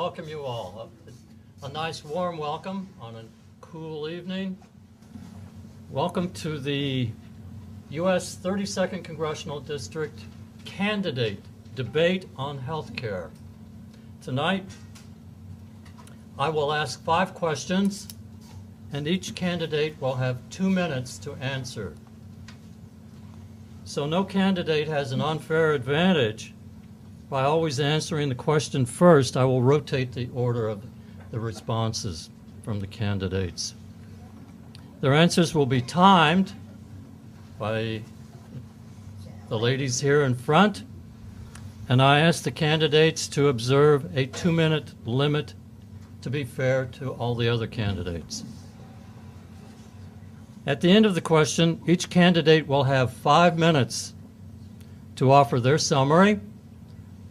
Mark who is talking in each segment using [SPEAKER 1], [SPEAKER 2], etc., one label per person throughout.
[SPEAKER 1] welcome you all. A nice warm welcome on a cool evening. Welcome to the U.S. 32nd Congressional District Candidate Debate on Healthcare. Tonight, I will ask 5 questions, and each candidate will have 2 minutes to answer. So no candidate has an unfair advantage. By always answering the question first, I will rotate the order of the responses from the candidates. Their answers will be timed by the ladies here in front, and I ask the candidates to observe a 2-minute limit to be fair to all the other candidates. At the end of the question, each candidate will have 5 minutes to offer their summary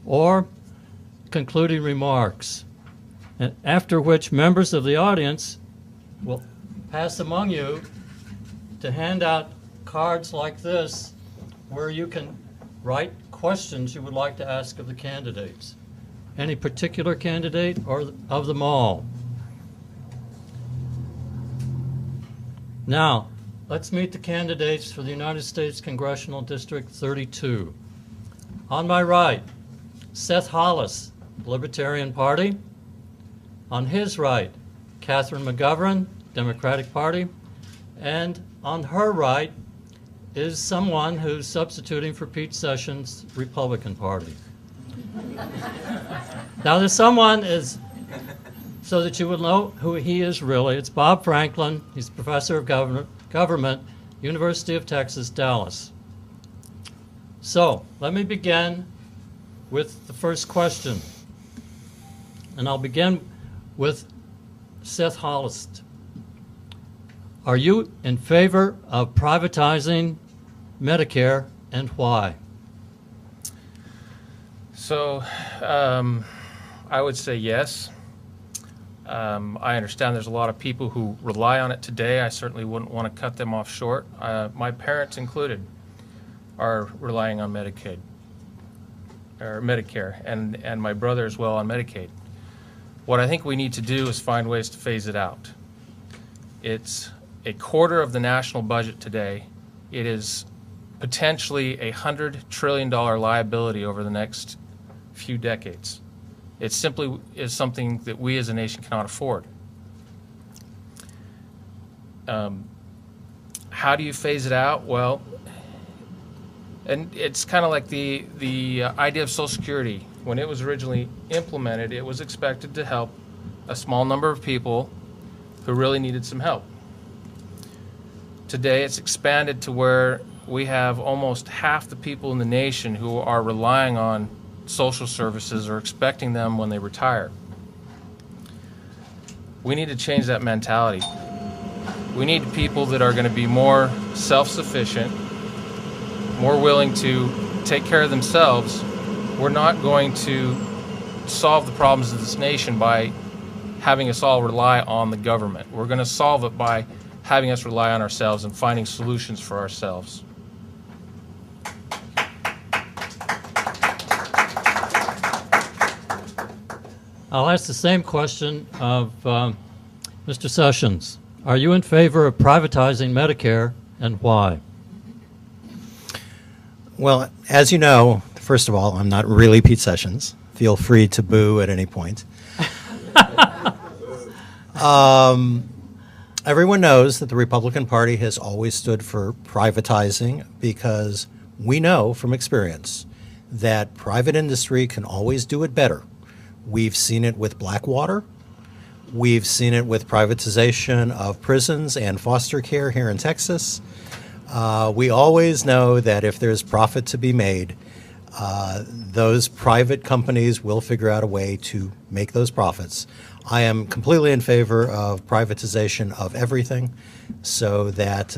[SPEAKER 1] or concluding remarks, and after which members of the audience will pass among you to hand out cards like this where you can write questions you would like to ask of the candidates. Any particular candidate or of them all? Now, let's meet the candidates for the United States Congressional District 32. On my right, Seth Hollist, Libertarian Party. On his right, Katherine McGovern, Democratic Party. And on her right is someone who's substituting for Pete Sessions, Republican Party. Now, there's someone is, so that you will know who he is really, it's Bob Franklin. He's professor of government, University of Texas, Dallas. So, let me begin with the first question. And I'll begin with Seth Hollist. Are you in favor of privatizing Medicare, and why?
[SPEAKER 2] So, I would say yes. I understand there's a lot of people who rely on it today. I certainly wouldn't want to cut them off short. My parents included are relying on Medicaid, or Medicare, and my brother as well on Medicaid. What I think we need to do is find ways to phase it out. It's a quarter of the national budget today. It is potentially $100 trillion liability over the next few decades. It simply is something that we as a nation cannot afford. How do you phase it out? Well, and it's kind of like the idea of Social Security. When it was originally implemented, it was expected to help a small number of people who really needed some help. Today, it's expanded to where we have almost half the people in the nation who are relying on social services or expecting them when they retire. We need to change that mentality. We need people that are going to be more self-sufficient, more willing to take care of themselves. We're not going to solve the problems of this nation by having us all rely on the government. We're going to solve it by having us rely on ourselves and finding solutions for ourselves.
[SPEAKER 1] I'll ask the same question of Mr. Sessions. Are you in favor of privatizing Medicare, and why?
[SPEAKER 3] Well, as you know, first of all, I'm not really Pete Sessions. Feel free to boo at any point. Everyone knows that the Republican Party has always stood for privatizing because we know from experience that private industry can always do it better. We've seen it with Blackwater. We've seen it with privatization of prisons and foster care here in Texas. We always know that if there's profit to be made, those private companies will figure out a way to make those profits. I am completely in favor of privatization of everything so that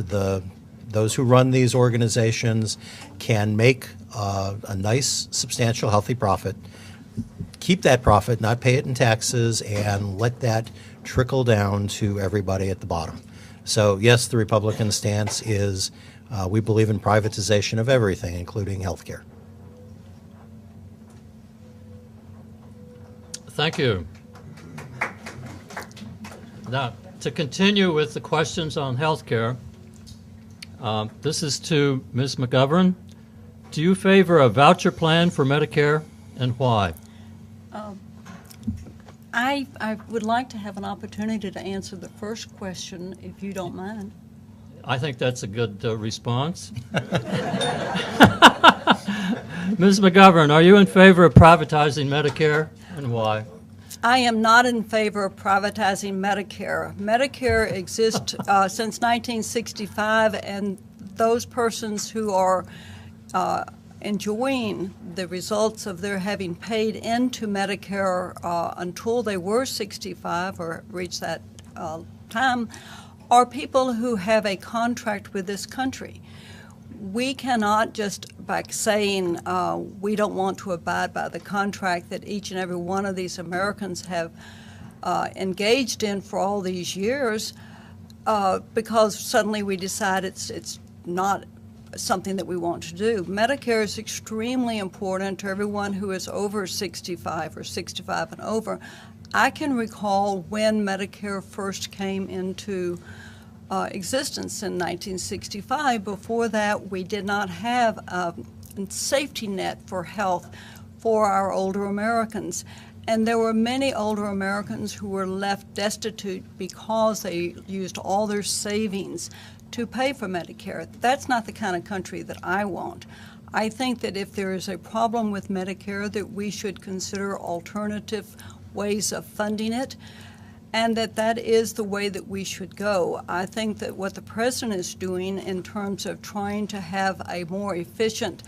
[SPEAKER 3] those who run these organizations can make a nice, substantial, healthy profit, keep that profit, not pay it in taxes, and let that trickle down to everybody at the bottom. So yes, the Republican stance is we believe in privatization of everything, including health care.
[SPEAKER 1] Thank you. Now, to continue with the questions on health care, this is to Ms. McGovern. Do you favor a voucher plan for Medicare, and why?
[SPEAKER 4] I would like to have an opportunity to answer the first question, if you don't mind.
[SPEAKER 1] I think that's a good response. Ms. McGovern, are you in favor of privatizing Medicare, and why?
[SPEAKER 4] I am not in favor of privatizing Medicare. Medicare exists since 1965, and those persons who are enjoying the results of their having paid into Medicare until they were 65 or reached that time are people who have a contract with this country. We cannot just, by saying we don't want to abide by the contract that each and every one of these Americans have engaged in for all these years, because suddenly we decide it's not something that we want to do. Medicare is extremely important to everyone who is over 65 or 65 and over. I can recall when Medicare first came into existence in 1965. Before that, we did not have a safety net for health for our older Americans. And there were many older Americans who were left destitute because they used all their savings to pay for Medicare. That's not the kind of country that I want. I think that if there is a problem with Medicare, that we should consider alternative ways of funding it, and that is the way that we should go. I think that what the President is doing in terms of trying to have a more efficient,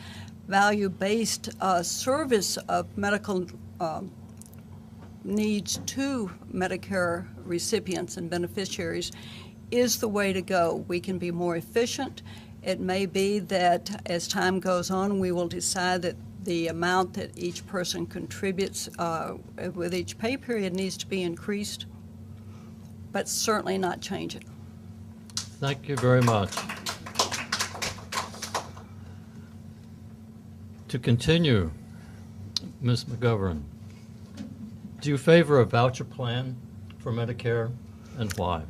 [SPEAKER 4] value-based service of medical needs to Medicare recipients and beneficiaries is the way to go. We can be more efficient. It may be that as time goes on, we will decide that the amount that each person contributes with each pay period needs to be increased, but certainly not change it.
[SPEAKER 1] Thank you very much. To continue, Ms. McGovern, do you favor a voucher plan for Medicare, and why?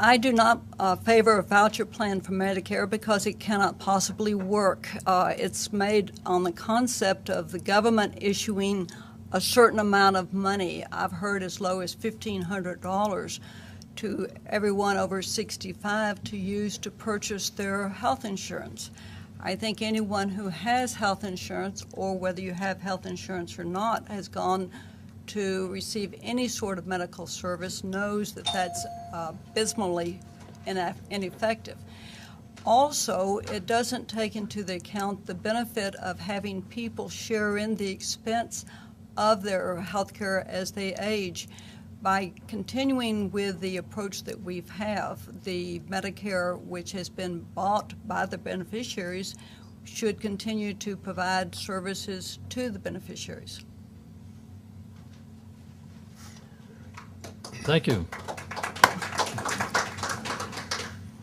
[SPEAKER 4] I do not favor a voucher plan for Medicare because it cannot possibly work. It's made on the concept of the government issuing a certain amount of money. I've heard as low as $1,500 to everyone over 65 to use to purchase their health insurance. I think anyone who has health insurance, or whether you have health insurance or not, has gone to receive any sort of medical service knows that that's abysmally ineffective. Also, it doesn't take into the account the benefit of having people share in the expense of their health care as they age. By continuing with the approach that we have, the Medicare, which has been bought by the beneficiaries, should continue to provide services to the beneficiaries.
[SPEAKER 1] Thank you.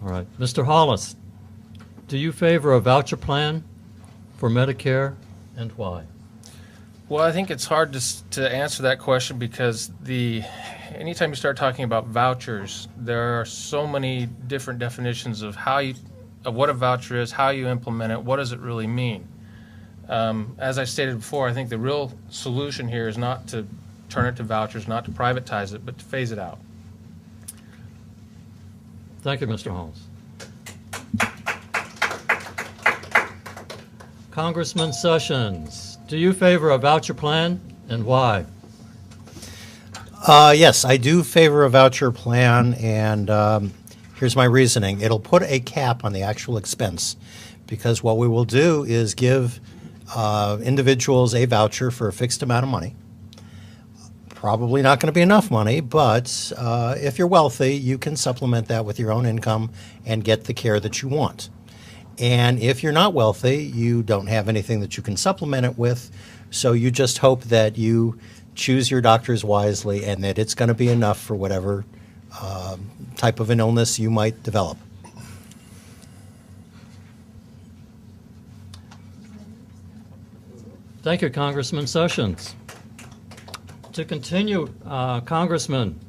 [SPEAKER 1] All right. Mr. Hollist, do you favor a voucher plan for Medicare, and why?
[SPEAKER 2] Well, I think it's hard to answer that question because anytime you start talking about vouchers, there are so many different definitions of what a voucher is, how you implement it, what does it really mean. As I stated before, I think the real solution here is not to turn it to vouchers, not to privatize it, but to phase it out.
[SPEAKER 1] Thank you, Mr. Holmes. Congressman Sessions, do you favor a voucher plan, and why?
[SPEAKER 3] Yes, I do favor a voucher plan, and here's my reasoning. It'll put a cap on the actual expense, because what we will do is give individuals a voucher for a fixed amount of money. Probably not going to be enough money, but if you're wealthy, you can supplement that with your own income and get the care that you want. And if you're not wealthy, you don't have anything that you can supplement it with, so you just hope that you choose your doctors wisely and that it's going to be enough for whatever type of an illness you might develop.
[SPEAKER 1] Thank you, Congressman Sessions. To continue, Congressman,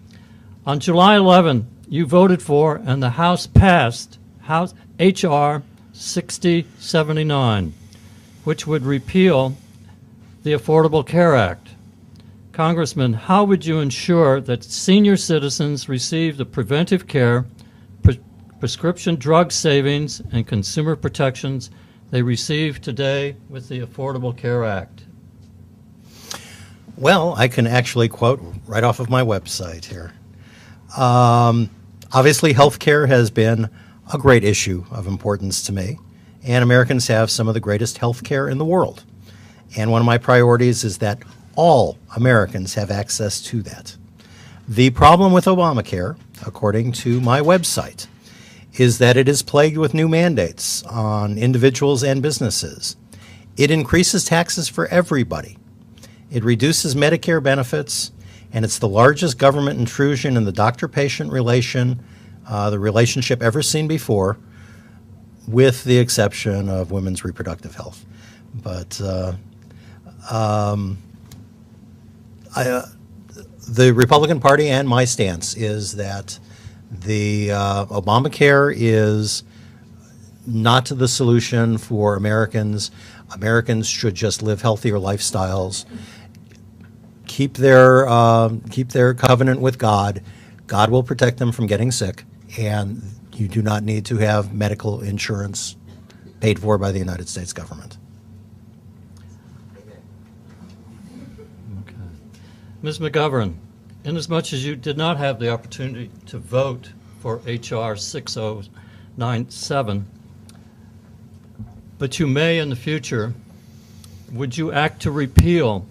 [SPEAKER 1] On July 11, you voted for and the House passed House H.R. 6079, which would repeal the Affordable Care Act. Congressman, how would you ensure that senior citizens receive the preventive care, prescription drug savings, and consumer protections they receive today with the Affordable Care Act?
[SPEAKER 3] Well, I can actually quote right off of my website here. Obviously, healthcare has been a great issue of importance to me, and Americans have some of the greatest healthcare in the world. And one of my priorities is that all Americans have access to that. The problem with Obamacare, according to my website, is that it is plagued with new mandates on individuals and businesses. It increases taxes for everybody. It reduces Medicare benefits, and it's the largest government intrusion in the doctor-patient relation, the relationship ever seen before, with the exception of women's reproductive health. But the Republican Party and my stance is that the Obamacare is not the solution for Americans. Americans should just live healthier lifestyles, keep their covenant with God. God will protect them from getting sick, and you do not need to have medical insurance paid for by the United States government.
[SPEAKER 1] Okay. Ms. McGovern, inasmuch as you did not have the opportunity to vote for H.R. 6097, but you may in the future, would you act to repeal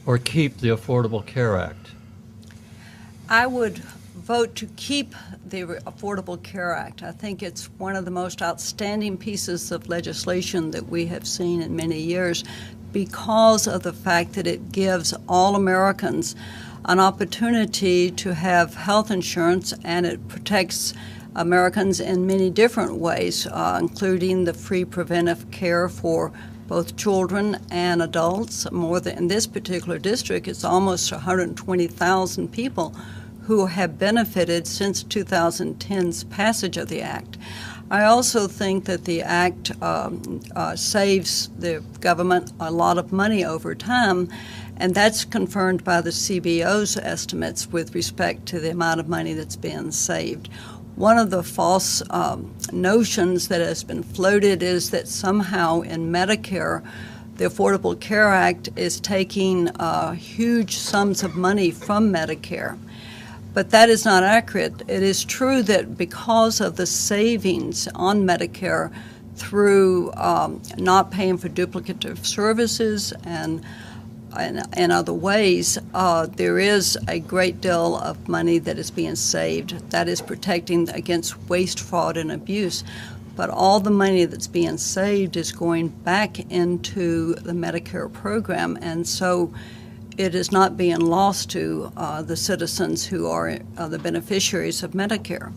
[SPEAKER 1] or keep the Affordable Care Act?
[SPEAKER 4] I would vote to keep the Affordable Care Act. I think it's one of the most outstanding pieces of legislation that we have seen in many years because of the fact that it gives all Americans an opportunity to have health insurance, and it protects Americans in many different ways, including the free preventive care for both children and adults. More than in this particular district, it's almost 120,000 people who have benefited since 2010's passage of the Act. I also think that the Act saves the government a lot of money over time, and that's confirmed by the CBO's estimates with respect to the amount of money that's being saved. One of the false notions that has been floated is that somehow in Medicare, the Affordable Care Act is taking huge sums of money from Medicare. But that is not accurate. It is true that because of the savings on Medicare through not paying for duplicative services and other ways, there is a great deal of money that is being saved that is protecting against waste, fraud, and abuse. But all the money that's being saved is going back into the Medicare program, and so it is not being lost to the citizens who are the beneficiaries of Medicare.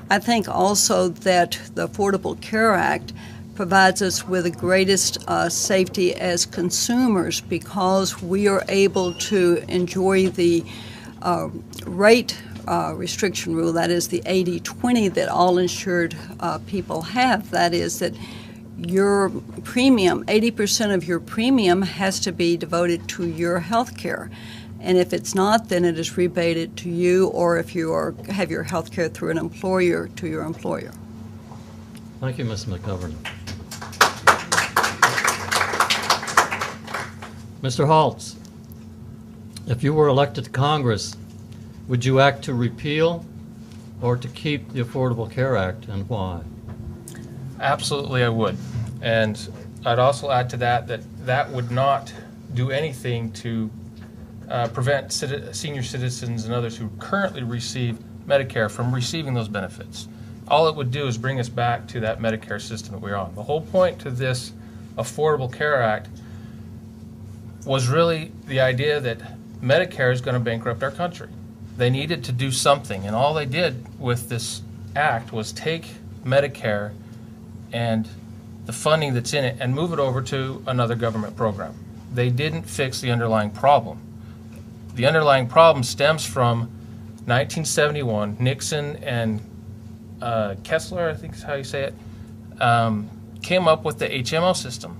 [SPEAKER 4] I think also that the Affordable Care Act provides us with the greatest safety as consumers because we are able to enjoy the rate restriction rule, that is the 80-20 that all insured people have. That is that your premium, 80% of your premium has to be devoted to your health care. And if it's not, then it is rebated to you, or if you have your health care through an employer, to your employer.
[SPEAKER 1] Thank you, Ms. McGovern. Mr. Holtz, if you were elected to Congress, would you act to repeal or to keep the Affordable Care Act, and why?
[SPEAKER 2] Absolutely, I would. And I'd also add to that that would not do anything to prevent senior citizens and others who currently receive Medicare from receiving those benefits. All it would do is bring us back to that Medicare system that we're on. The whole point to this Affordable Care Act was really the idea that Medicare is going to bankrupt our country. They needed to do something, and all they did with this act was take Medicare and the funding that's in it and move it over to another government program. They didn't fix the underlying problem. the underlying problem stems from 1971. Nixon and Kessler, I think is how you say it, came up with the HMO system.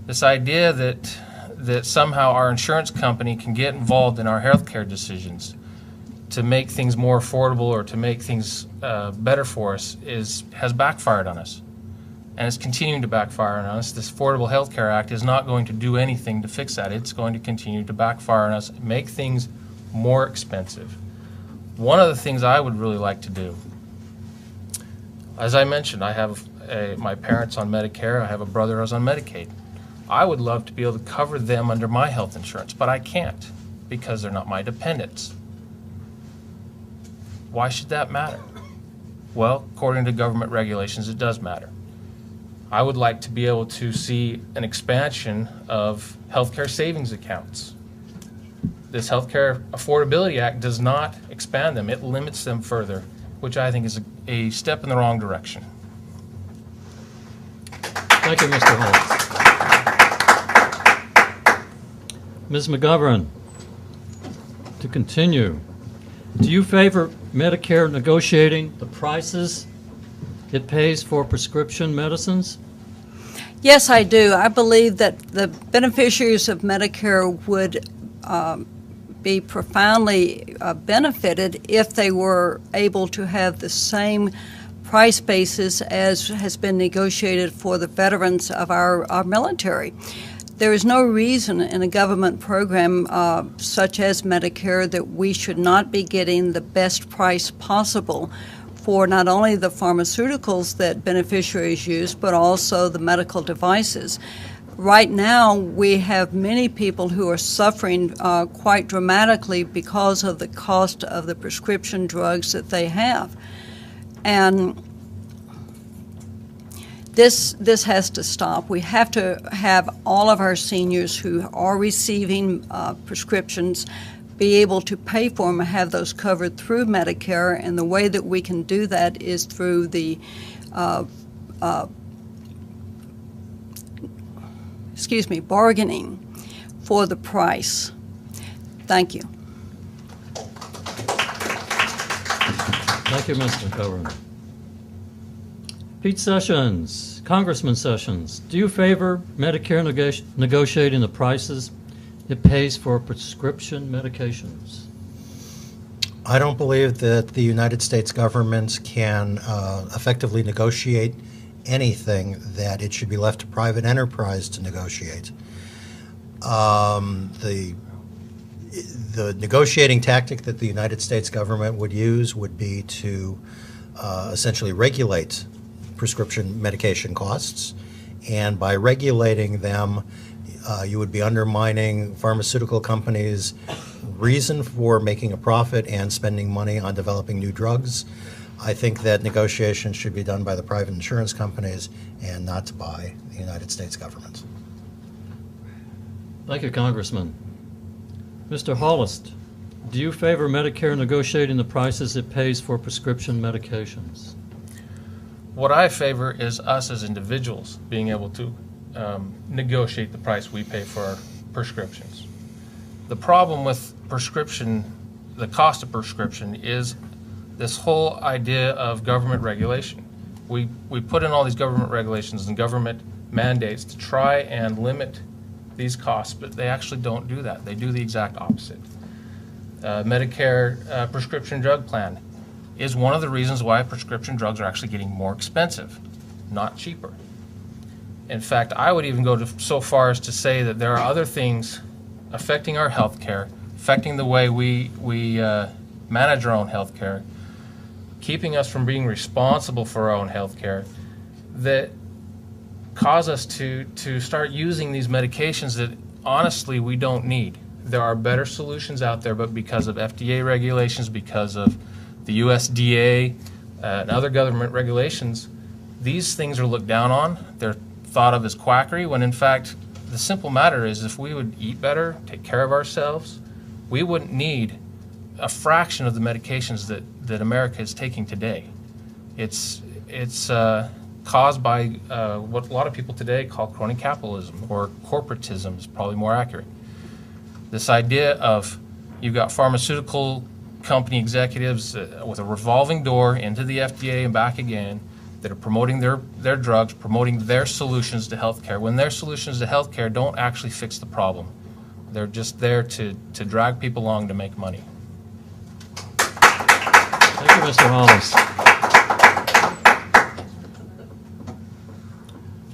[SPEAKER 2] This idea that somehow our insurance company can get involved in our healthcare decisions to make things more affordable or to make things better for us has backfired on us. And it's continuing to backfire on us. This Affordable Health Care Act is not going to do anything to fix that. It's going to continue to backfire on us, make things more expensive. One of the things I would really like to do, as I mentioned, I have my parents on Medicare, I have a brother who's on Medicaid. I would love to be able to cover them under my health insurance, but I can't because they're not my dependents. Why should that matter? Well, according to government regulations, it does matter. I would like to be able to see an expansion of healthcare savings accounts. This Healthcare Affordability Act does not expand them. It limits them further, which I think is a step in the wrong direction.
[SPEAKER 1] Thank you, Mr. Hollist. Ms. McGovern, to continue, do you favor Medicare negotiating the prices it pays for prescription medicines?
[SPEAKER 4] Yes, I do. I believe that the beneficiaries of Medicare would be profoundly benefited if they were able to have the same price basis as has been negotiated for the veterans of our military. There is no reason in a government program such as Medicare that we should not be getting the best price possible for not only the pharmaceuticals that beneficiaries use, but also the medical devices. Right now, we have many people who are suffering quite dramatically because of the cost of the prescription drugs that they have. And this has to stop. We have to have all of our seniors who are receiving prescriptions be able to pay for them and have those covered through Medicare, and the way that we can do that is through the bargaining for the price. Thank you.
[SPEAKER 1] Thank you, Mr. McGovern. Pete Sessions, Congressman Sessions, do you favor Medicare negotiating the prices it pays for prescription medications?
[SPEAKER 3] I don't believe that the United States government can effectively negotiate anything, that it should be left to private enterprise to negotiate. The negotiating tactic that the United States government would use would be to essentially regulate prescription medication costs, and by regulating them, you would be undermining pharmaceutical companies' reason for making a profit and spending money on developing new drugs. I think that negotiations should be done by the private insurance companies and not by the United States government.
[SPEAKER 1] Thank you, Congressman. Mr. Hollist, do you favor Medicare negotiating the prices it pays for prescription medications?
[SPEAKER 2] What I favor is us as individuals being able to negotiate the price we pay for our prescriptions. The problem with prescription, the cost of prescription, is this whole idea of government regulation. We put in all these government regulations and government mandates to try and limit these costs, but they actually don't do that. They do the exact opposite. Medicare prescription drug plan is one of the reasons why prescription drugs are actually getting more expensive, not cheaper. In fact, I would even go so far as to say that there are other things affecting our health care, affecting the way we manage our own health care, keeping us from being responsible for our own health care, that cause us to start using these medications that honestly we don't need. There are better solutions out there, but because of FDA regulations, because of the USDA and other government regulations, these things are looked down on. They're thought of as quackery, when in fact the simple matter is if we would eat better, take care of ourselves, we wouldn't need a fraction of the medications that America is taking today. It's caused by what a lot of people today call crony capitalism, or corporatism is probably more accurate. This idea of You've got pharmaceutical company executives with a revolving door into the FDA and back again that are promoting their drugs, promoting their solutions to healthcare, when their solutions to healthcare don't actually fix the problem. They're just there to drag people along to make money.
[SPEAKER 1] Thank you, Mr. Hollist.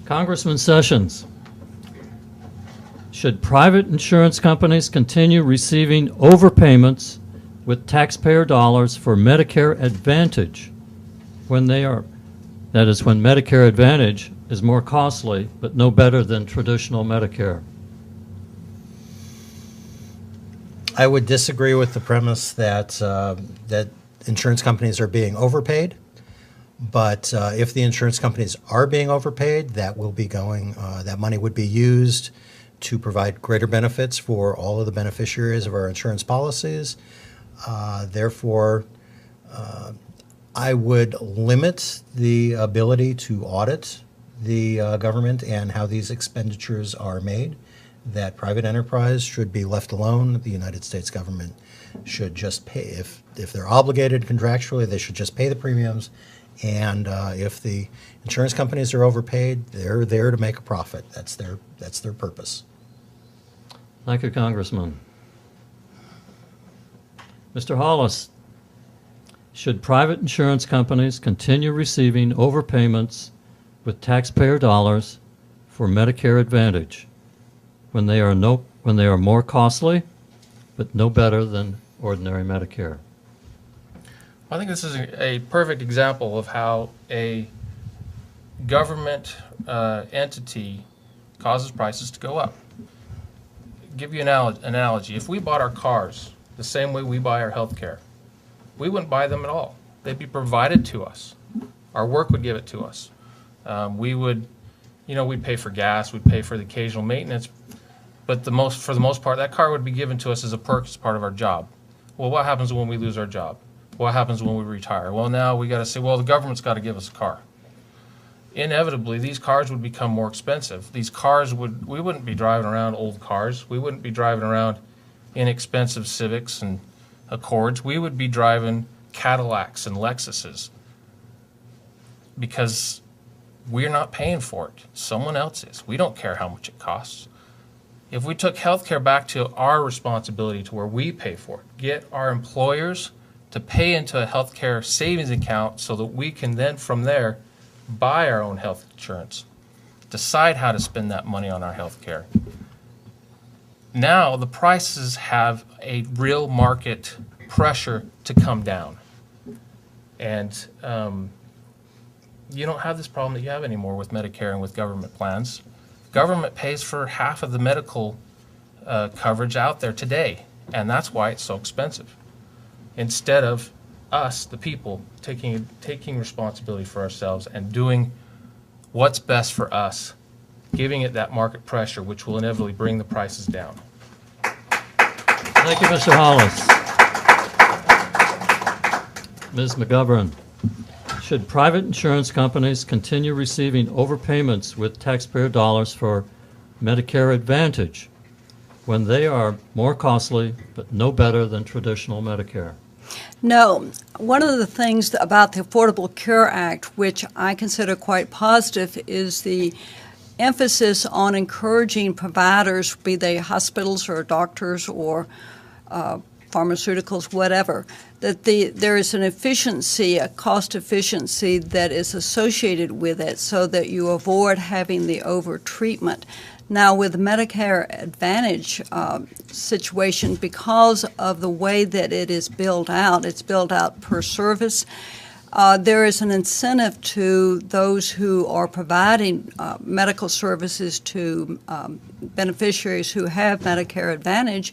[SPEAKER 1] Congressman Sessions. Should private insurance companies continue receiving overpayments with taxpayer dollars for Medicare Advantage when that is, when Medicare Advantage is more costly but no better than traditional Medicare?
[SPEAKER 3] I would disagree with the premise that that insurance companies are being overpaid. But if the insurance companies are being overpaid, that will be that money would be used to provide greater benefits for all of the beneficiaries of our insurance policies. Therefore, I would limit the ability to audit the government and how these expenditures are made. That private enterprise should be left alone. The United States government should just pay. If they're obligated contractually, they should just pay the premiums. And if the insurance companies are overpaid, they're there to make a profit. That's their purpose.
[SPEAKER 1] Thank you, Congressman. Mr. Hollist, should private insurance companies continue receiving overpayments with taxpayer dollars for Medicare Advantage when they are more costly but no better than ordinary Medicare?
[SPEAKER 2] I think this is a perfect example of how a government entity causes prices to go up. Give you an analogy. If we bought our cars the same way we buy our health care, we wouldn't buy them at all. They'd be provided to us. Our work would give it to us. We'd pay for gas, we'd pay for the occasional maintenance, but for the most part, that car would be given to us as a perk, as part of our job. Well, what happens when we lose our job? What happens when we retire? Well, now we got to say, well, the government's got to give us a car. Inevitably, these cars would become more expensive. We wouldn't be driving around old cars. We wouldn't be driving around inexpensive Civics and Accords. We would be driving Cadillacs and Lexuses because we're not paying for it. Someone else is. We don't care how much it costs. If we took healthcare back to our responsibility to where we pay for it, get our employers to pay into a healthcare savings account so that we can then from there buy our own health insurance, decide how to spend that money on our healthcare. Now the prices have a real market pressure to come down. And you don't have this problem that you have anymore with Medicare and with government plans. Government pays for half of the medical coverage out there today, and that's why it's so expensive. Instead of us, the people, taking responsibility for ourselves and doing what's best for us, giving it that market pressure, which will inevitably bring the prices down.
[SPEAKER 1] Thank you, Mr. Hollist. Ms. McGovern, should private insurance companies continue receiving overpayments with taxpayer dollars for Medicare Advantage when they are more costly but no better than traditional Medicare?
[SPEAKER 4] No. One of the things about the Affordable Care Act, which I consider quite positive, is the emphasis on encouraging providers, be they hospitals or doctors or pharmaceuticals, whatever, that there is an efficiency, a cost efficiency that is associated with it so that you avoid having the over-treatment. Now, with the Medicare Advantage situation, because of the way that it is billed out, it's billed out per service, there is an incentive to those who are providing medical services to beneficiaries who have Medicare Advantage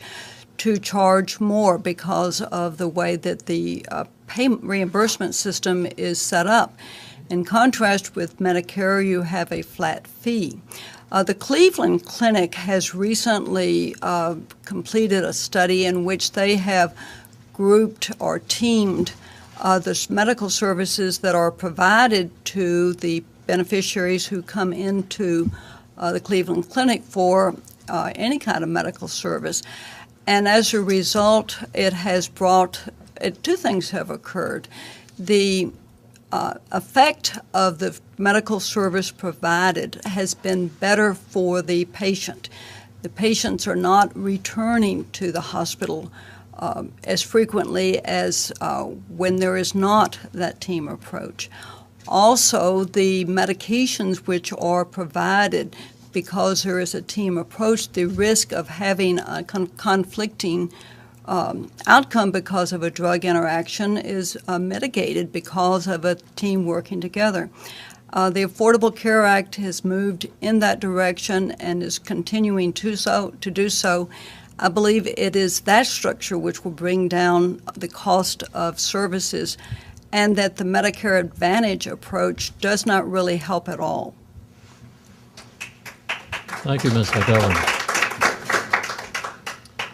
[SPEAKER 4] to charge more because of the way that the payment reimbursement system is set up. In contrast with Medicare, you have a flat fee. The Cleveland Clinic has recently completed a study in which they have grouped or teamed the medical services that are provided to the beneficiaries who come into the Cleveland Clinic for any kind of medical service. And as a result, it has brought, two things have occurred. The effect of the medical service provided has been better for the patient. The patients are not returning to the hospital as frequently as when there is not that team approach. Also, the medications which are provided, because there is a team approach, the risk of having a conflicting outcome because of a drug interaction is mitigated because of a team working together. The Affordable Care Act has moved in that direction and is continuing to do so. I believe it is that structure which will bring down the cost of services, and that the Medicare Advantage approach does not really help at all.
[SPEAKER 1] Thank you, Ms. McGovern.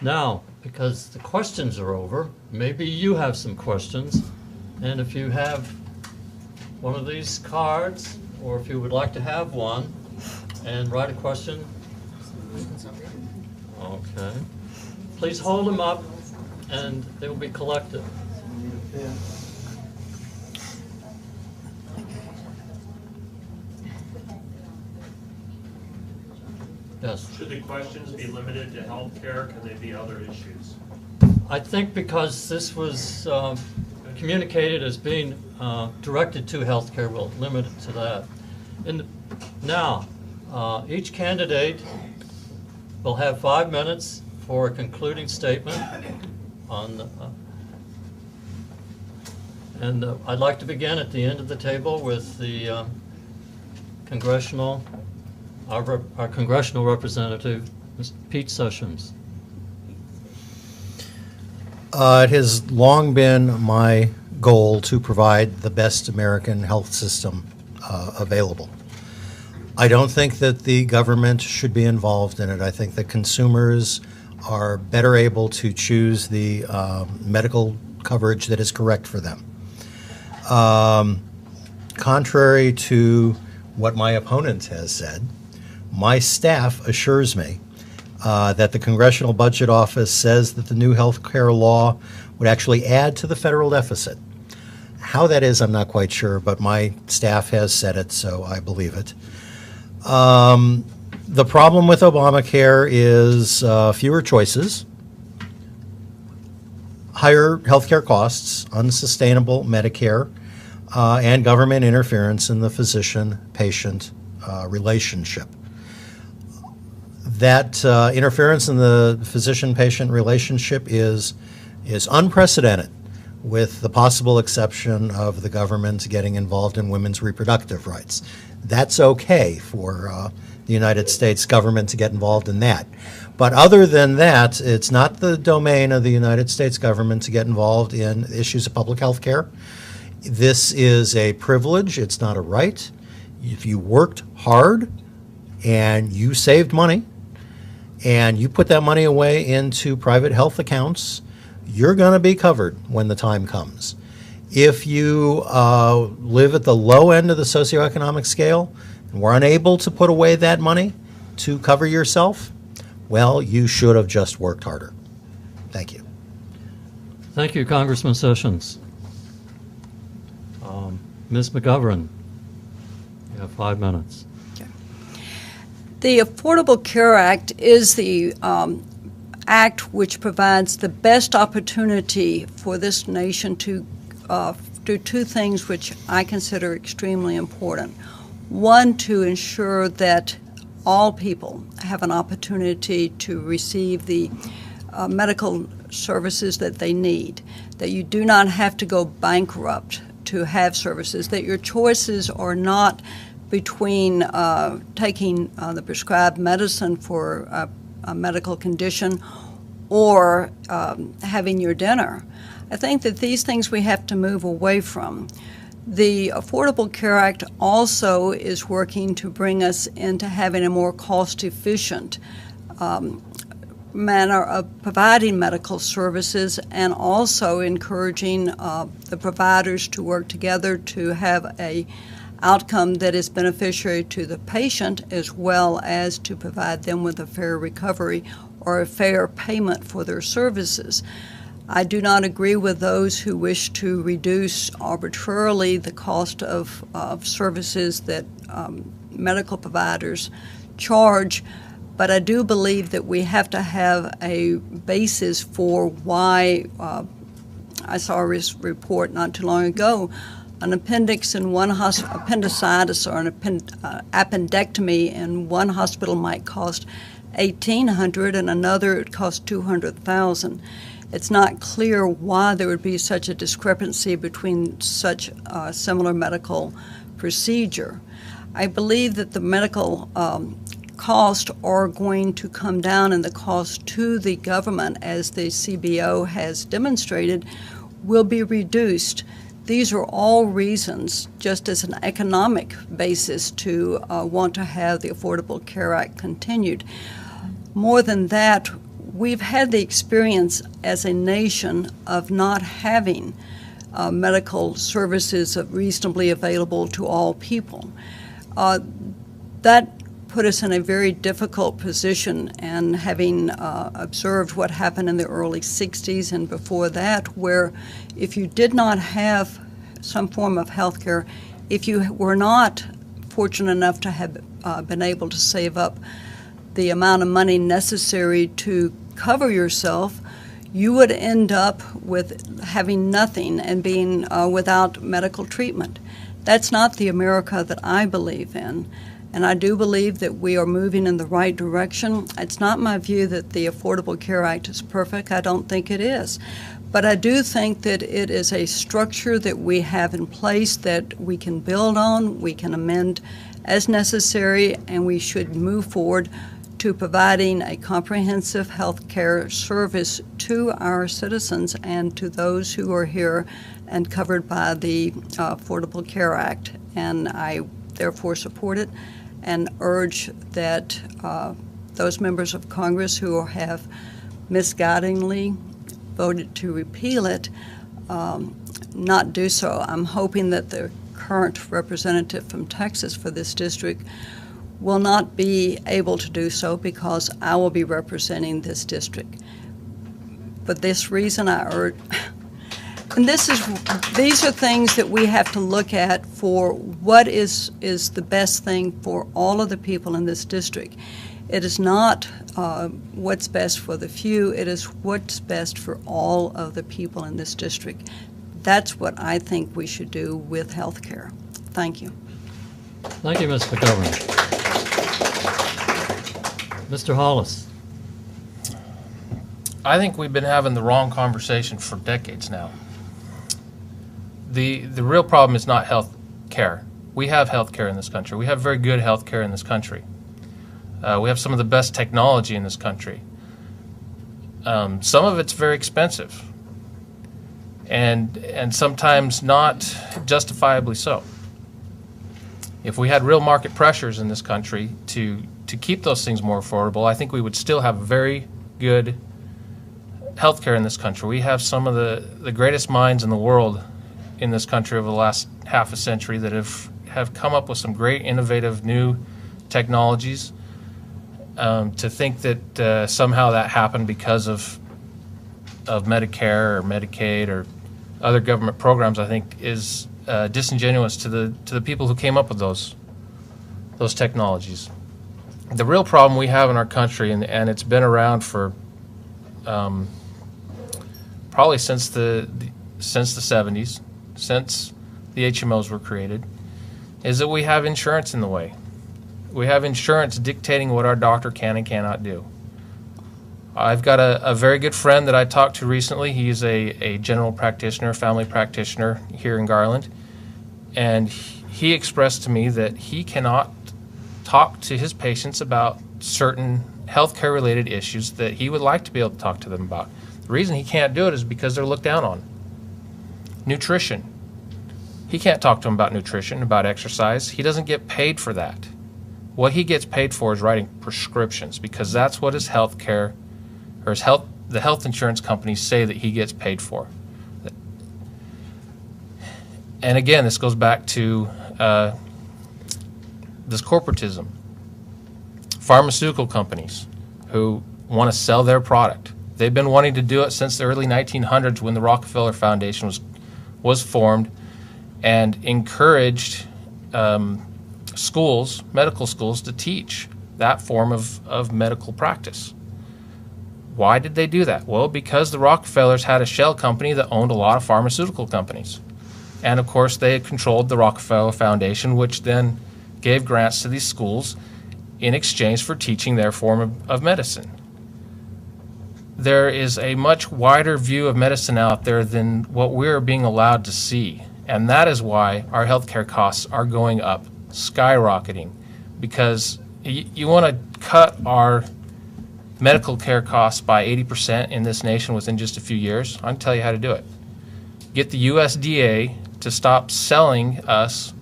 [SPEAKER 1] Now, because the questions are over, maybe you have some questions. And if you have one of these cards, or if you would like to have one, and write a question. Okay. Please hold them up, and they will be collected. Yes.
[SPEAKER 5] Should the questions be limited to health care? Can they be other issues?
[SPEAKER 1] I think because this was communicated as being directed to healthcare, we'll limit it to that. Now, each candidate will have 5 minutes for a concluding statement on and I'd like to begin at the end of the table with the our congressional representative, Mr. Pete Sessions.
[SPEAKER 3] It has long been my goal to provide the best American health system available. I don't think that the government should be involved in it. I think that consumers are better able to choose the medical coverage that is correct for them. Contrary to what my opponent has said, my staff assures me that the Congressional Budget Office says that the new health care law would actually add to the federal deficit. How that is, I'm not quite sure, but my staff has said it, so I believe it. The problem with Obamacare is fewer choices, higher healthcare costs, unsustainable Medicare, and government interference in the physician-patient relationship. That interference in the physician-patient relationship is unprecedented, with the possible exception of the government getting involved in women's reproductive rights. That's okay for the United States government to get involved in that. But other than that, it's not the domain of the United States government to get involved in issues of public health care. This is a privilege, it's not a right. If you worked hard and you saved money, and you put that money away into private health accounts, you're going to be covered when the time comes. If you live at the low end of the socioeconomic scale and were unable to put away that money to cover yourself, well, you should have just worked harder. Thank you.
[SPEAKER 1] Thank you, Congressman Sessions. Ms. McGovern, you have 5 minutes.
[SPEAKER 4] The Affordable Care Act is the act which provides the best opportunity for this nation to do two things which I consider extremely important. One, to ensure that all people have an opportunity to receive the medical services that they need, that you do not have to go bankrupt to have services, that your choices are not between taking the prescribed medicine for a medical condition or having your dinner. I think that these things we have to move away from. The Affordable Care Act also is working to bring us into having a more cost-efficient manner of providing medical services, and also encouraging the providers to work together to have a outcome that is beneficiary to the patient as well as to provide them with a fair recovery or a fair payment for their services. I do not agree with those who wish to reduce arbitrarily the cost of services that medical providers charge, but I do believe that we have to have a basis for why. I saw a report not too long ago. An appendix in one appendicitis or an appendectomy in one hospital might cost $1,800, and another it costs $200,000. It's not clear why there would be such a discrepancy between such a similar medical procedure. I believe that the medical costs are going to come down, and the cost to the government, as the CBO has demonstrated, will be reduced. These are all reasons, just as an economic basis, to want to have the Affordable Care Act continued. More than that, we've had the experience as a nation of not having medical services reasonably available to all people. That put us in a very difficult position, and having observed what happened in the early 60s and before that, where if you did not have some form of health care, if you were not fortunate enough to have been able to save up the amount of money necessary to cover yourself, you would end up with having nothing and being without medical treatment. That's not the America that I believe in. And I do believe that we are moving in the right direction. It's not my view that the Affordable Care Act is perfect. I don't think it is. But I do think that it is a structure that we have in place that we can build on, we can amend as necessary, and we should move forward to providing a comprehensive health care service to our citizens and to those who are here and covered by the Affordable Care Act. And I therefore support it and urge that those members of Congress who have misguidingly voted to repeal it not do so. I'm hoping that the current representative from Texas for this district will not be able to do so, because I will be representing this district. For this reason, I urge, and these are things that we have to look at for what is the best thing for all of the people in this district. It is not what's best for the few, it is what's best for all of the people in this district. That's what I think we should do with health care. Thank you.
[SPEAKER 1] Thank you, Ms. McGovern. Mr. Hollist.
[SPEAKER 2] I think we've been having the wrong conversation for decades now. The real problem is not health care. We have health care in this country. We have very good health care in this country. We have some of the best technology in this country. Some of it's very expensive, and sometimes not justifiably so. If we had real market pressures in this country to keep those things more affordable, I think we would still have very good health care in this country. We have some of the greatest minds in the world in this country over the last half a century that have come up with some great innovative new technologies. To think that somehow that happened because of Medicare or Medicaid or other government programs, I think, is disingenuous to the people who came up with those technologies. The real problem we have in our country, and it's been around for probably since the 70s, since the HMOs were created, is that we have insurance in the way. We have insurance dictating what our doctor can and cannot do. I've got a very good friend that I talked to recently. He's a general practitioner, family practitioner here in Garland, and he expressed to me that he cannot talk to his patients about certain healthcare related issues that he would like to be able to talk to them about. The reason he can't do it is because they're looked down on. Nutrition. He can't talk to them about nutrition, about exercise. He doesn't get paid for that. What he gets paid for is writing prescriptions, because that's what his health care or the health insurance companies say that he gets paid for. And again, this goes back to this corporatism. Pharmaceutical companies who want to sell their product. They've been wanting to do it since the early 1900s when the Rockefeller Foundation was formed and encouraged schools, medical schools, to teach that form of medical practice. Why did they do that? Well, because the Rockefellers had a shell company that owned a lot of pharmaceutical companies. And of course, they had controlled the Rockefeller Foundation, which then gave grants to these schools in exchange for teaching their form of medicine. There is a much wider view of medicine out there than what we're being allowed to see. And that is why our healthcare costs are going up, skyrocketing, because you want to cut our medical care costs by 80% in this nation within just a few years. I can tell you how to do it. Get the USDA to stop selling us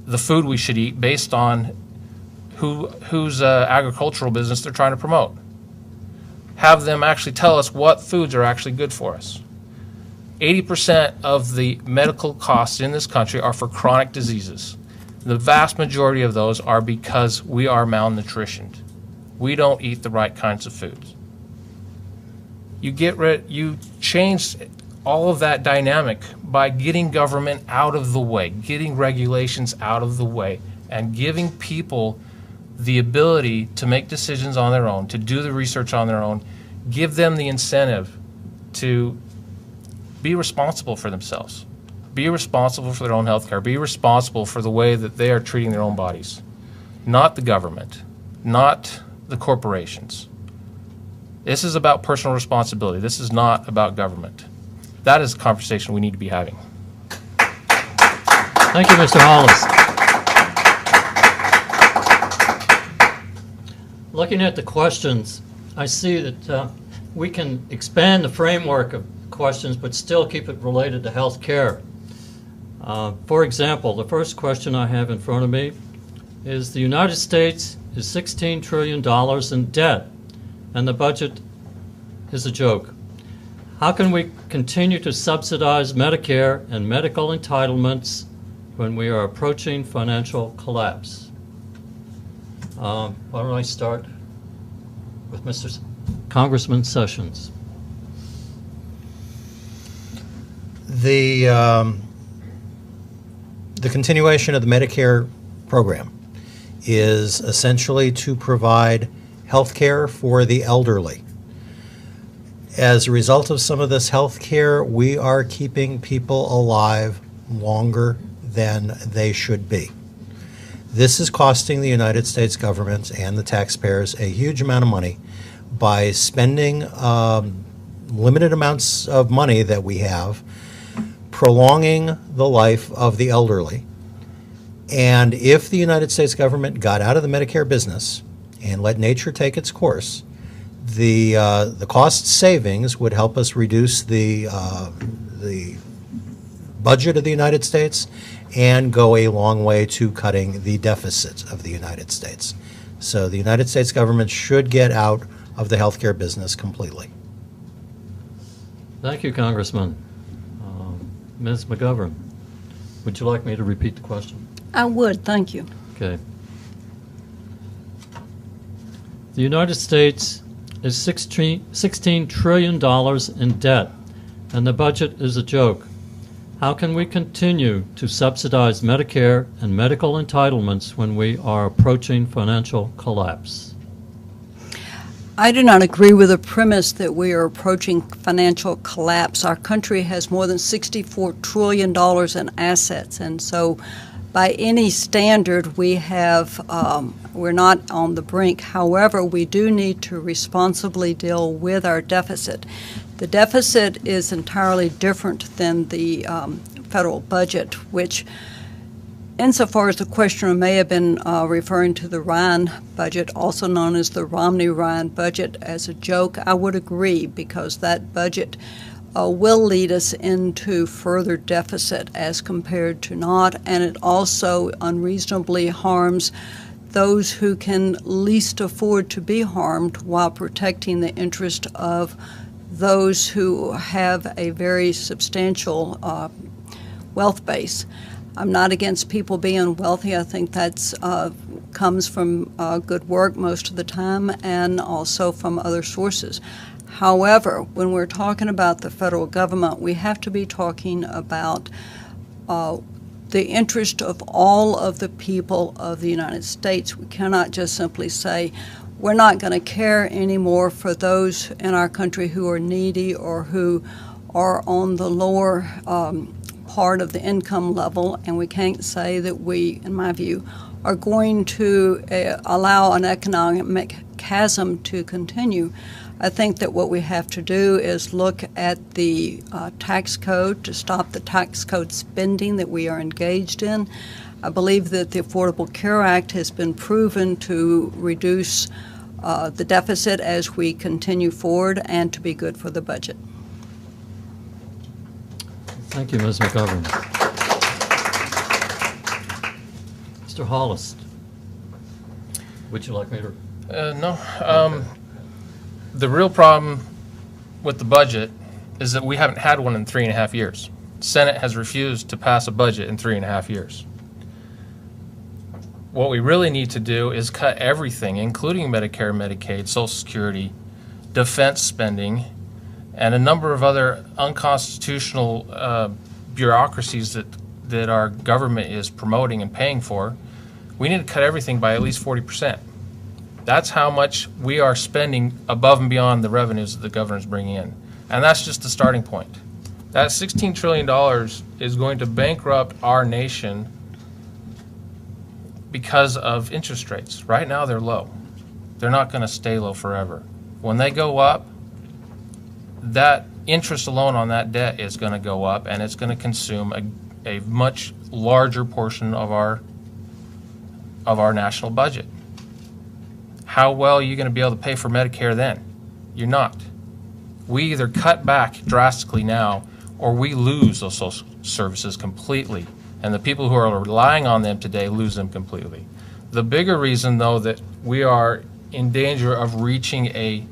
[SPEAKER 2] the food we should eat based on whose agricultural business they're trying to promote. Have them actually tell us what foods are actually good for us. 80% of the medical costs in this country are for chronic diseases. The vast majority of those are because we are malnutritioned. We don't eat the right kinds of foods. You change all of that dynamic by getting government out of the way, getting regulations out of the way, and giving people the ability to make decisions on their own, to do the research on their own. Give them the incentive to be responsible for themselves, be responsible for their own health care, be responsible for the way that they are treating their own bodies. Not the government, not the corporations. This is about personal responsibility. This is not about government. That is a conversation we need to be having.
[SPEAKER 1] Thank you, Mr. Hollist. Looking at the questions, I see that we can expand the framework of questions but still keep it related to health care. For example, the first question I have in front of me is the United States is $16 trillion in debt, and the budget is a joke. How can we continue to subsidize Medicare and medical entitlements when we are approaching financial collapse? Why don't I start with Mr. Congressman Sessions?
[SPEAKER 3] The continuation of the Medicare program is essentially to provide health care for the elderly. As a result of some of this health care, we are keeping people alive longer than they should be. This is costing the United States government and the taxpayers a huge amount of money by spending limited amounts of money that we have, prolonging the life of the elderly. And if the United States government got out of the Medicare business and let nature take its course, the cost savings would help us reduce the budget of the United States and go a long way to cutting the deficit of the United States. So the United States government should get out of the healthcare business completely.
[SPEAKER 1] Thank you, Congressman. Ms. McGovern, would you like me to repeat the question?
[SPEAKER 4] I would, thank you.
[SPEAKER 1] Okay. The United States is $16 trillion in debt, and the budget is a joke. How can we continue to subsidize Medicare and medical entitlements when we are approaching financial collapse?
[SPEAKER 4] I do not agree with the premise that we are approaching financial collapse. Our country has more than $64 trillion in assets, and so by any standard, we're not on the brink. However, we do need to responsibly deal with our deficit. The deficit is entirely different than the federal budget, which, insofar as the questioner may have been referring to the Ryan budget, also known as the Romney-Ryan budget, as a joke, I would agree, because that budget will lead us into further deficit as compared to not, and it also unreasonably harms those who can least afford to be harmed while protecting the interest of those who have a very substantial wealth base. I'm not against people being wealthy. I think that's comes from good work most of the time and also from other sources. However, when we're talking about the federal government, we have to be talking about the interest of all of the people of the United States. We cannot just simply say, we're not going to care anymore for those in our country who are needy or who are on the lower part of the income level, and we can't say that we, in my view, are going to allow an economic chasm to continue. I think that what we have to do is look at the tax code to stop the tax code spending that we are engaged in. I believe that the Affordable Care Act has been proven to reduce the deficit as we continue forward and to be good for the budget.
[SPEAKER 1] Thank you, Ms. McGovern. Mr. Hollist, would you like me to?
[SPEAKER 2] No. The real problem with the budget is that we haven't had one in 3.5 years. The Senate has refused to pass a budget in 3.5 years. What we really need to do is cut everything, including Medicare, Medicaid, Social Security, defense spending, and a number of other unconstitutional bureaucracies that our government is promoting and paying for. We need to cut everything by at least 40%. That's how much we are spending above and beyond the revenues that the governor's bringing in. And that's just the starting point. That $16 trillion is going to bankrupt our nation because of interest rates. Right now they're low. They're not going to stay low forever. When they go up, that interest alone on that debt is going to go up, and it's going to consume a much larger portion of our national budget. How well are you going to be able to pay for Medicare then? You're not. We either cut back drastically now, or we lose those social services completely, and the people who are relying on them today lose them completely. The bigger reason, though, that we are in danger of reaching a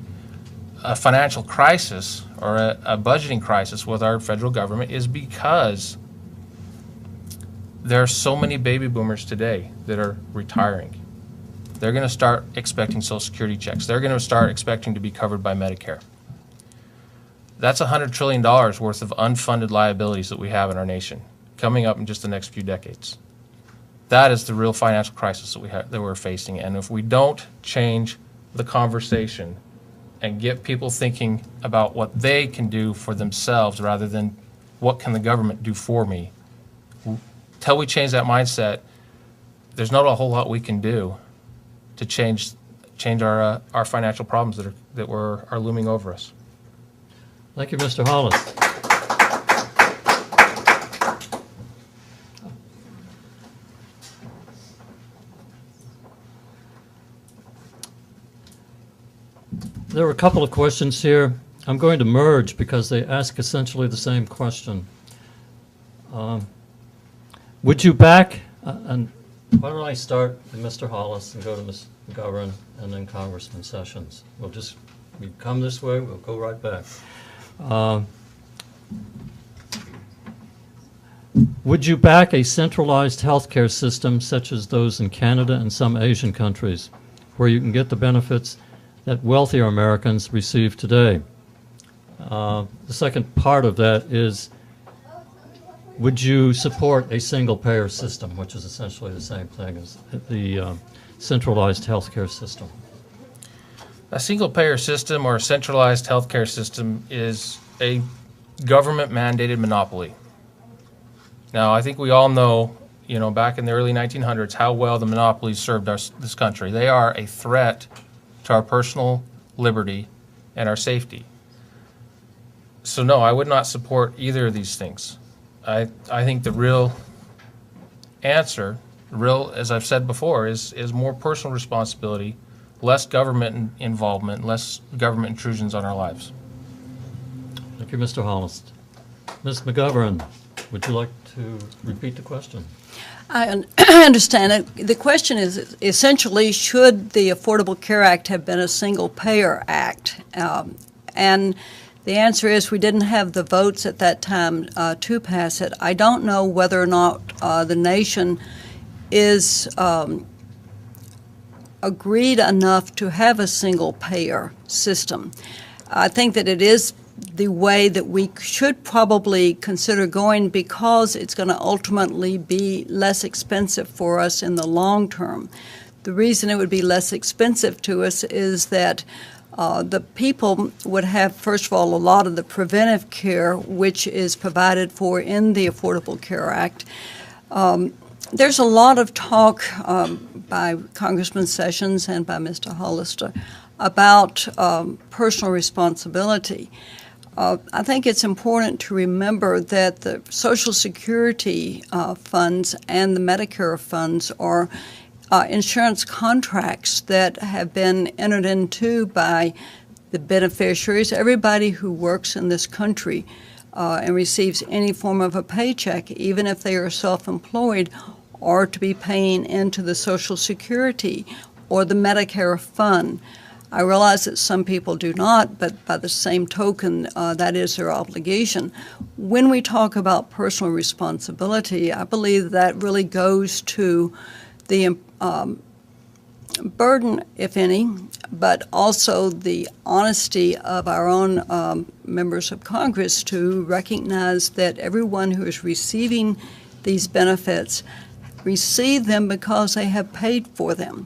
[SPEAKER 2] financial crisis or a budgeting crisis with our federal government is because there are so many baby boomers today that are retiring. They're going to start expecting Social Security checks. They're going to start expecting to be covered by Medicare. That's $100 trillion worth of unfunded liabilities that we have in our nation coming up in just the next few decades. That is the real financial crisis that we're facing. And if we don't change the conversation and get people thinking about what they can do for themselves rather than what can the government do for me, until we change that mindset, there's not a whole lot we can do to change our financial problems that are looming over us.
[SPEAKER 1] Thank you, Mr. Hollist. There were a couple of questions here. I'm going to merge because they ask essentially the same question. Would you back, and why don't I start with Mr. Hollis and go to Ms. McGovern and then Congressman Sessions. We come this way, we'll go right back. Would you back a centralized healthcare system such as those in Canada and some Asian countries where you can get the benefits that wealthier Americans receive today? The second part of that is, would you support a single-payer system, which is essentially the same thing as the centralized healthcare system?
[SPEAKER 2] A single-payer system or a centralized healthcare system is a government-mandated monopoly. Now, I think we all know, back in the early 1900s, how well the monopolies served this country. They are a threat to our personal liberty and our safety. So no, I would not support either of these things. I think the real answer, as I've said before, is more personal responsibility, less government involvement, less government intrusions on our lives.
[SPEAKER 1] Thank you, Mr. Hollist. Ms. McGovern, would you like to repeat the question?
[SPEAKER 4] I understand it. The question is essentially, should the Affordable Care Act have been a single-payer act? And The answer is we didn't have the votes at that time to pass it. I don't know whether or not the nation is agreed enough to have a single-payer system. I think that it is the way that we should probably consider going because it's going to ultimately be less expensive for us in the long term. The reason it would be less expensive to us is that the people would have, first of all, a lot of the preventive care, which is provided for in the Affordable Care Act. There's a lot of talk by Congressman Sessions and by Mr. Hollist about personal responsibility. I think it's important to remember that the Social Security funds and the Medicare funds are insurance contracts that have been entered into by the beneficiaries, everybody who works in this country and receives any form of a paycheck, even if they are self-employed, are to be paying into the Social Security or the Medicare fund. I realize that some people do not, but by the same token, that is their obligation. When we talk about personal responsibility, I believe that really goes to the burden, if any, but also the honesty of our own members of Congress to recognize that everyone who is receiving these benefits receive them because they have paid for them.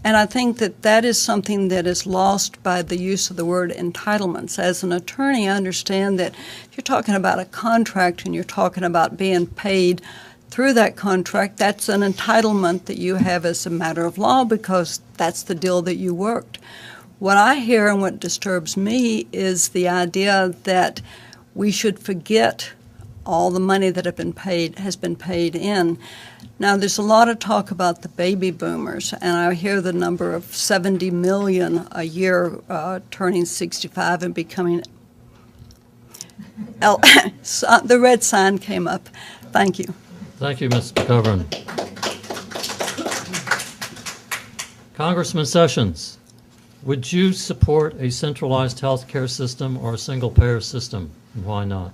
[SPEAKER 4] And I think that that is something that is lost by the use of the word entitlements. As an attorney, I understand that if you're talking about a contract and you're talking about being paid through that contract, that's an entitlement that you have as a matter of law because that's the deal that you worked. What I hear and what disturbs me is the idea that we should forget all the money that has been paid in. Now, there's a lot of talk about the baby boomers, and I hear the number of 70 million a year turning 65 and becoming the red sign came up. Thank you.
[SPEAKER 1] Thank you, Ms. McGovern. Congressman Sessions, would you support a centralized health care system or a single-payer system, and why not?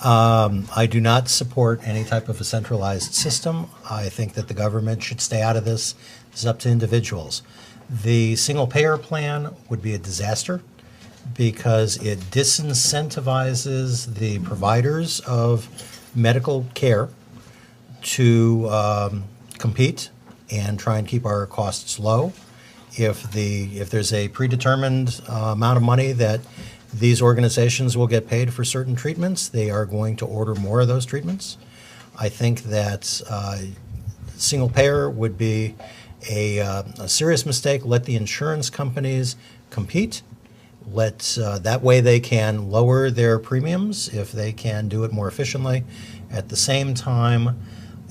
[SPEAKER 3] I do not support any type of a centralized system. I think that the government should stay out of this. It's up to individuals. The single-payer plan would be a disaster because it disincentivizes the providers of medical care to compete and try and keep our costs low. If there's a predetermined amount of money that these organizations will get paid for certain treatments, they are going to order more of those treatments. I think that single payer would be a serious mistake. Let the insurance companies compete. That way they can lower their premiums if they can do it more efficiently. At the same time,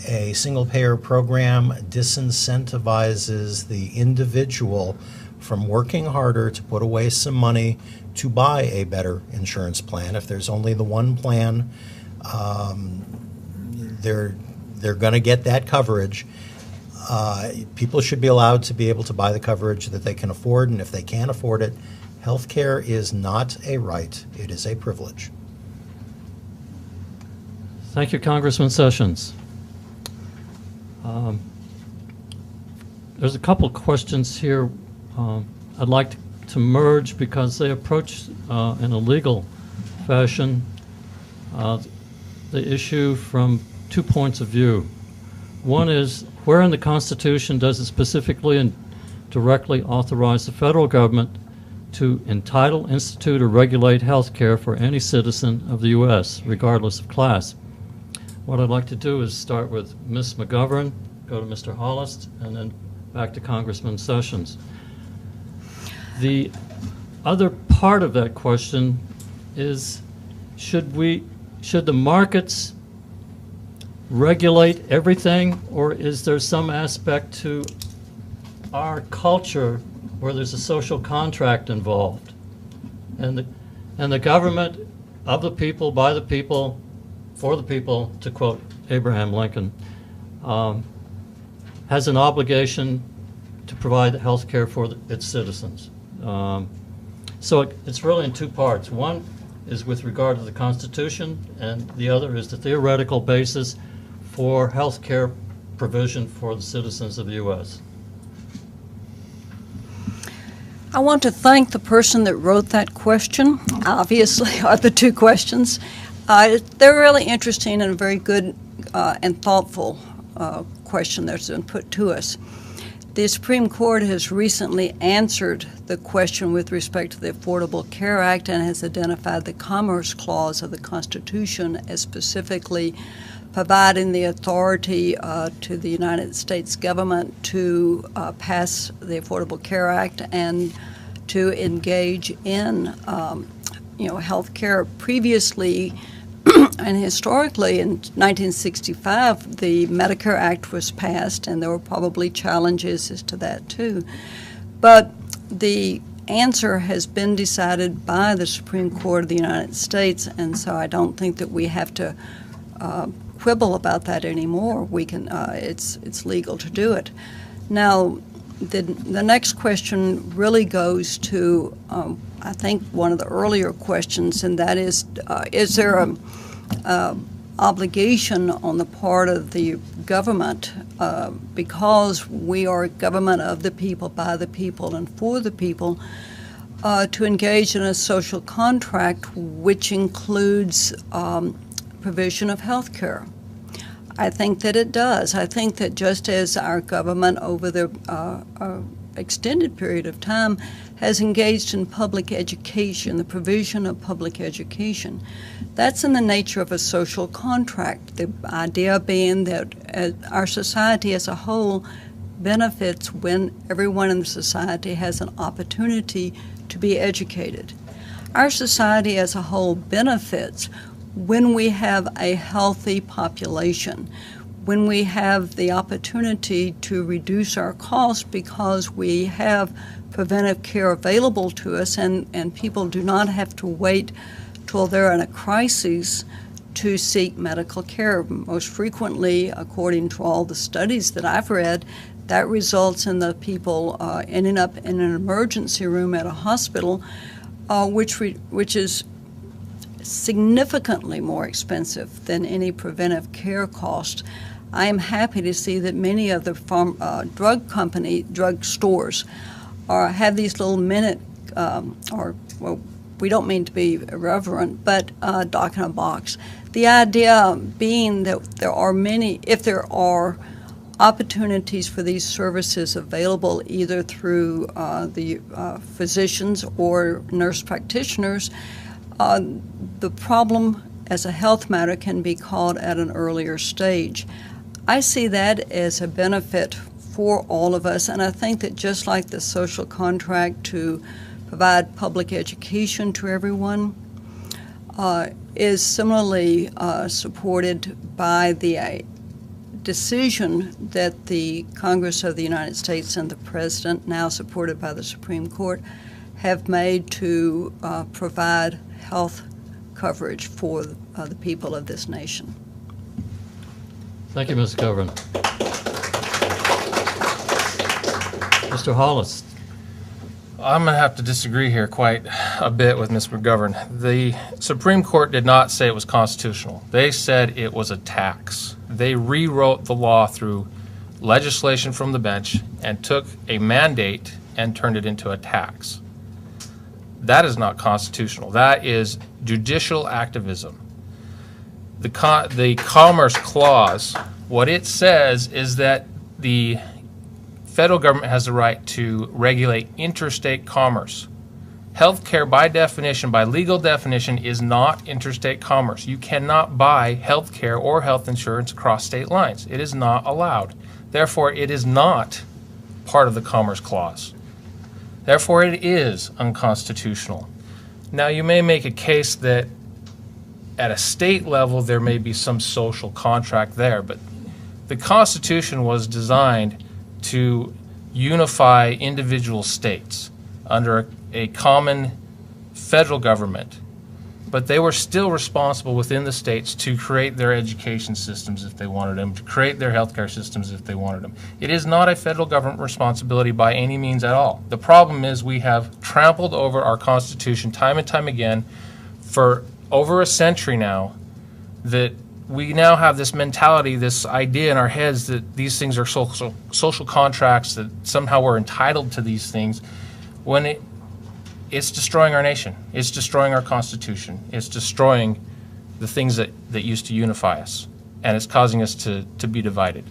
[SPEAKER 3] a single payer program disincentivizes the individual from working harder to put away some money to buy a better insurance plan. If there's only the one plan, they're going to get that coverage. People should be allowed to be able to buy the coverage that they can afford, and if they can't afford it, health care is not a right, it is a privilege.
[SPEAKER 1] Thank you, Congressman Sessions. There's a couple questions here I'd like to merge because they approach in a legal fashion the issue from 2 points of view. One is, where in the Constitution does it specifically and directly authorize the federal government to entitle, institute, or regulate health care for any citizen of the U.S., regardless of class? What I'd like to do is start with Ms. McGovern, go to Mr. Hollist, and then back to Congressman Sessions. The other part of that question is, should the markets regulate everything, or is there some aspect to our culture where there's a social contract involved, and the government of the people, by the people, for the people, to quote Abraham Lincoln, has an obligation to provide health care for its citizens. So it's really in two parts. One is with regard to the Constitution, and the other is the theoretical basis for health care provision for the citizens of the U.S.
[SPEAKER 4] I want to thank the person that wrote that question, obviously, are the two questions. They're really interesting and a very good and thoughtful question that's been put to us. The Supreme Court has recently answered the question with respect to the Affordable Care Act and has identified the Commerce Clause of the Constitution as specifically providing the authority to the United States government to pass the Affordable Care Act and to engage in health care. Previously and historically, in 1965, the Medicare Act was passed, and there were probably challenges as to that too. But the answer has been decided by the Supreme Court of the United States, and so I don't think that we have to quibble about that anymore. We can, it's legal to do it. Now, the next question really goes to, I think, one of the earlier questions, and that is there a obligation on the part of the government, because we are a government of the people, by the people, and for the people, to engage in a social contract which includes provision of health care? I think that it does. I think that just as our government over the extended period of time has engaged in public education, the provision of public education, that's in the nature of a social contract. The idea being that our society as a whole benefits when everyone in the society has an opportunity to be educated. Our society as a whole benefits when we have a healthy population, when we have the opportunity to reduce our costs because we have preventive care available to us, and people do not have to wait till they're in a crisis to seek medical care. Most frequently, according to all the studies that I've read, that results in the people ending up in an emergency room at a hospital, which is significantly more expensive than any preventive care cost. I am happy to see that many of the drug stores have these little minute, we don't mean to be irreverent, but doc in a box. The idea being that there are many, if there are opportunities for these services available either through the physicians or nurse practitioners, the problem as a health matter can be caught at an earlier stage. I see that as a benefit for all of us, and I think that just like the social contract to provide public education to everyone is similarly supported by the decision that the Congress of the United States and the President, now supported by the Supreme Court, have made to provide health coverage for the people of this nation.
[SPEAKER 1] Thank you, Ms. McGovern. Mr. Hollist.
[SPEAKER 2] I'm going to have to disagree here quite a bit with Ms. McGovern. The Supreme Court did not say it was constitutional. They said it was a tax. They rewrote the law through legislation from the bench and took a mandate and turned it into a tax. That is not constitutional. That is judicial activism. The Commerce Clause, what it says is that the federal government has the right to regulate interstate commerce. Healthcare, by definition, by legal definition, is not interstate commerce. You cannot buy healthcare or health insurance across state lines. It is not allowed. Therefore, it is not part of the Commerce Clause. Therefore, it is unconstitutional. Now, you may make a case that at a state level there may be some social contract there, but the Constitution was designed to unify individual states under a common federal government but they were still responsible within the states to create their education systems if they wanted them, to create their healthcare systems if they wanted them. It is not a federal government responsibility by any means at all. The problem is we have trampled over our Constitution time and time again for over a century now, that we now have this mentality, this idea in our heads that these things are social contracts, that somehow we're entitled to these things, when it's destroying our nation. It's destroying our Constitution. It's destroying the things that used to unify us, and it's causing us to be divided.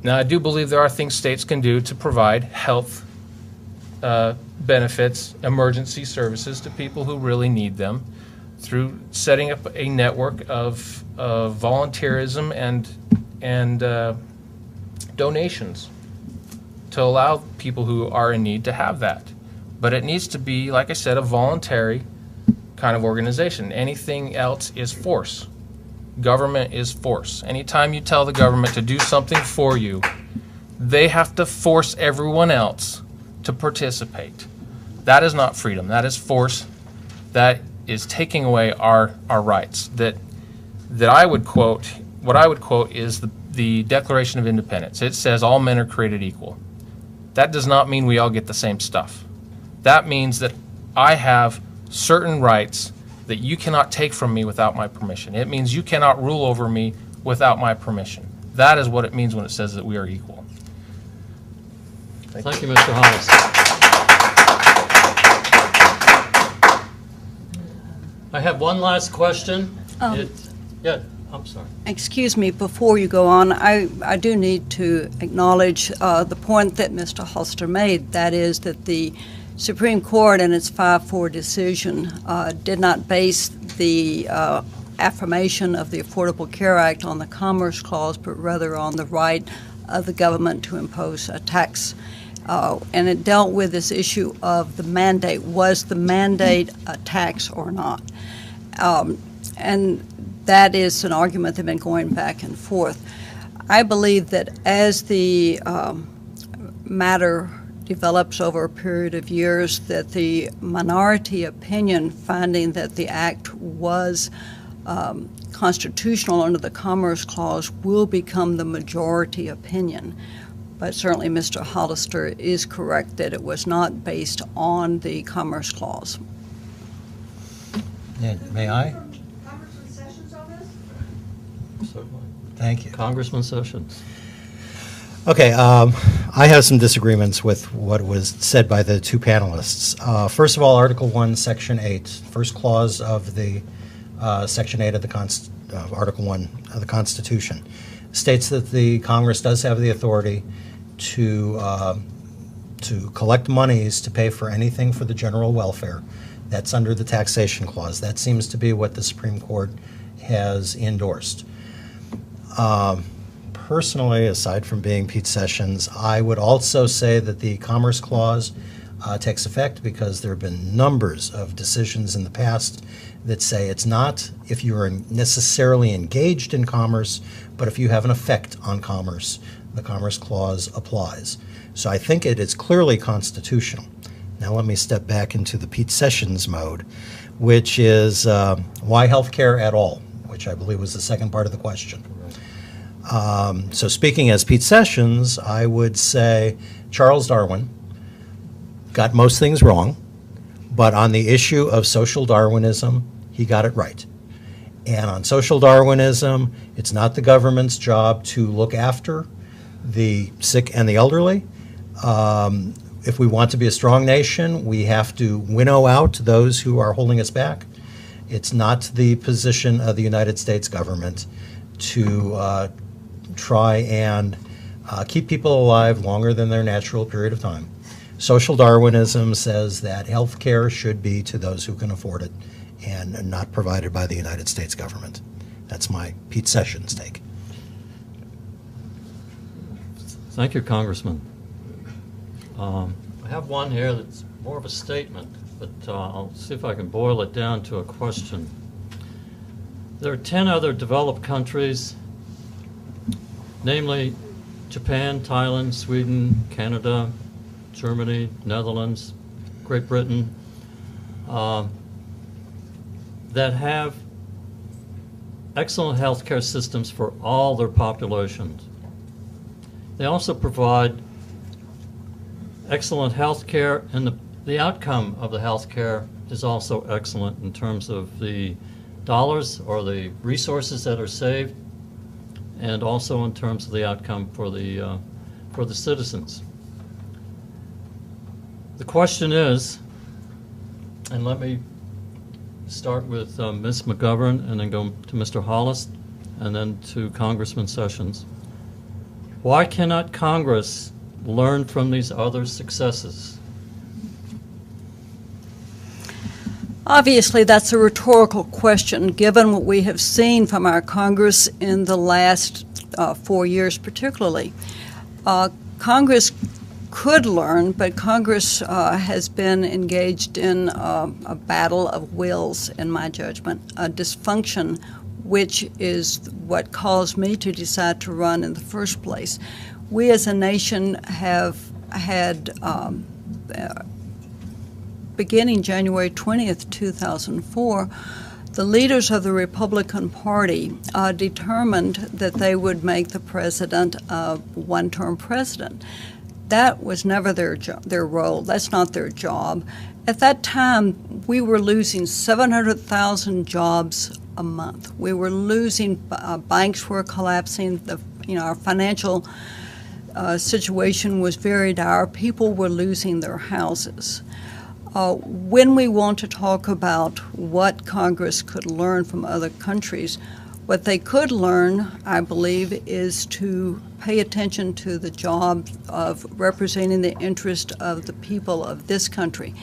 [SPEAKER 2] Now, I do believe there are things states can do to provide health benefits, emergency services to people who really need them, through setting up a network of volunteerism and donations to allow people who are in need to have that. But it needs to be, like I said, a voluntary kind of organization. Anything else is force. Government is force. Anytime you tell the government to do something for you, they have to force everyone else to participate. That is not freedom. That is force. That is taking away our rights. That I would quote, what I would quote is the Declaration of Independence. It says all men are created equal. That does not mean we all get the same stuff. That means that I have certain rights that you cannot take from me without my permission. It means you cannot rule over me without my permission. That is what it means when it says that we are equal.
[SPEAKER 1] Thank you, Mr. Hollis. I have one last question. Yeah, I'm sorry.
[SPEAKER 4] Excuse me, before you go on, I do need to acknowledge the point that Mr. Hollister made, that is that the Supreme Court in its 5-4 decision did not base the affirmation of the Affordable Care Act on the Commerce Clause, but rather on the right of the government to impose a tax. And it dealt with this issue of the mandate. Was the mandate a tax or not? And that is an argument that's been going back and forth. I believe that as the matter develops over a period of years, that the minority opinion finding that the act was constitutional under the Commerce Clause will become the majority opinion. But certainly Mr. Hollister is correct that it was not based on the Commerce Clause.
[SPEAKER 3] And may I?
[SPEAKER 6] Congressman Sessions on this?
[SPEAKER 1] Certainly.
[SPEAKER 3] Thank you.
[SPEAKER 1] Congressman Sessions.
[SPEAKER 3] Okay, I have some disagreements with what was said by the two panelists. First of all, Article 1, Section 8, first clause of the Section 8 of the Article 1 of the Constitution, states that the Congress does have the authority to collect monies to pay for anything for the general welfare. That's under the taxation clause. That seems to be what the Supreme Court has endorsed. Personally, aside from being Pete Sessions, I would also say that the Commerce Clause takes effect because there have been numbers of decisions in the past that say it's not if you are necessarily engaged in commerce, but if you have an effect on commerce, the Commerce Clause applies. So I think it is clearly constitutional. Now let me step back into the Pete Sessions mode, which is why health care at all, which I believe was the second part of the question. So speaking as Pete Sessions, I would say Charles Darwin got most things wrong, but on the issue of social Darwinism, he got it right. And on social Darwinism, it's not the government's job to look after the sick and the elderly. If we want to be a strong nation, we have to winnow out those who are holding us back. It's not the position of the United States government to try and keep people alive longer than their natural period of time. Social Darwinism says that health care should be to those who can afford it and not provided by the United States government. That's my Pete Sessions take.
[SPEAKER 1] Thank you, Congressman. I have one here that's more of a statement, but I'll see if I can boil it down to a question. There are 10 other developed countries, namely Japan, Thailand, Sweden, Canada, Germany, Netherlands, Great Britain, that have excellent healthcare systems for all their populations. They also provide excellent healthcare, and the outcome of the healthcare is also excellent in terms of the dollars or the resources that are saved, and also in terms of the outcome for the citizens. The question is, and let me start with Ms. McGovern and then go to Mr. Hollist and then to Congressman Sessions. Why cannot Congress learn from these other successes?
[SPEAKER 4] Obviously, that's a rhetorical question, given what we have seen from our Congress in the last 4 years particularly. Congress could learn, but Congress has been engaged in a battle of wills, in my judgment, a dysfunction, which is what caused me to decide to run in the first place. We as a nation have had, beginning January 20th, 2004, the leaders of the Republican Party determined that they would make the president a one-term president. That was never their role. That's not their job. At that time, we were losing 700,000 jobs a month. We were losing, banks were collapsing, our financial situation was very dire. People were losing their houses. When we want to talk about what Congress could learn from other countries, what they could learn, I believe, is to pay attention to the job of representing the interest of the people of this country.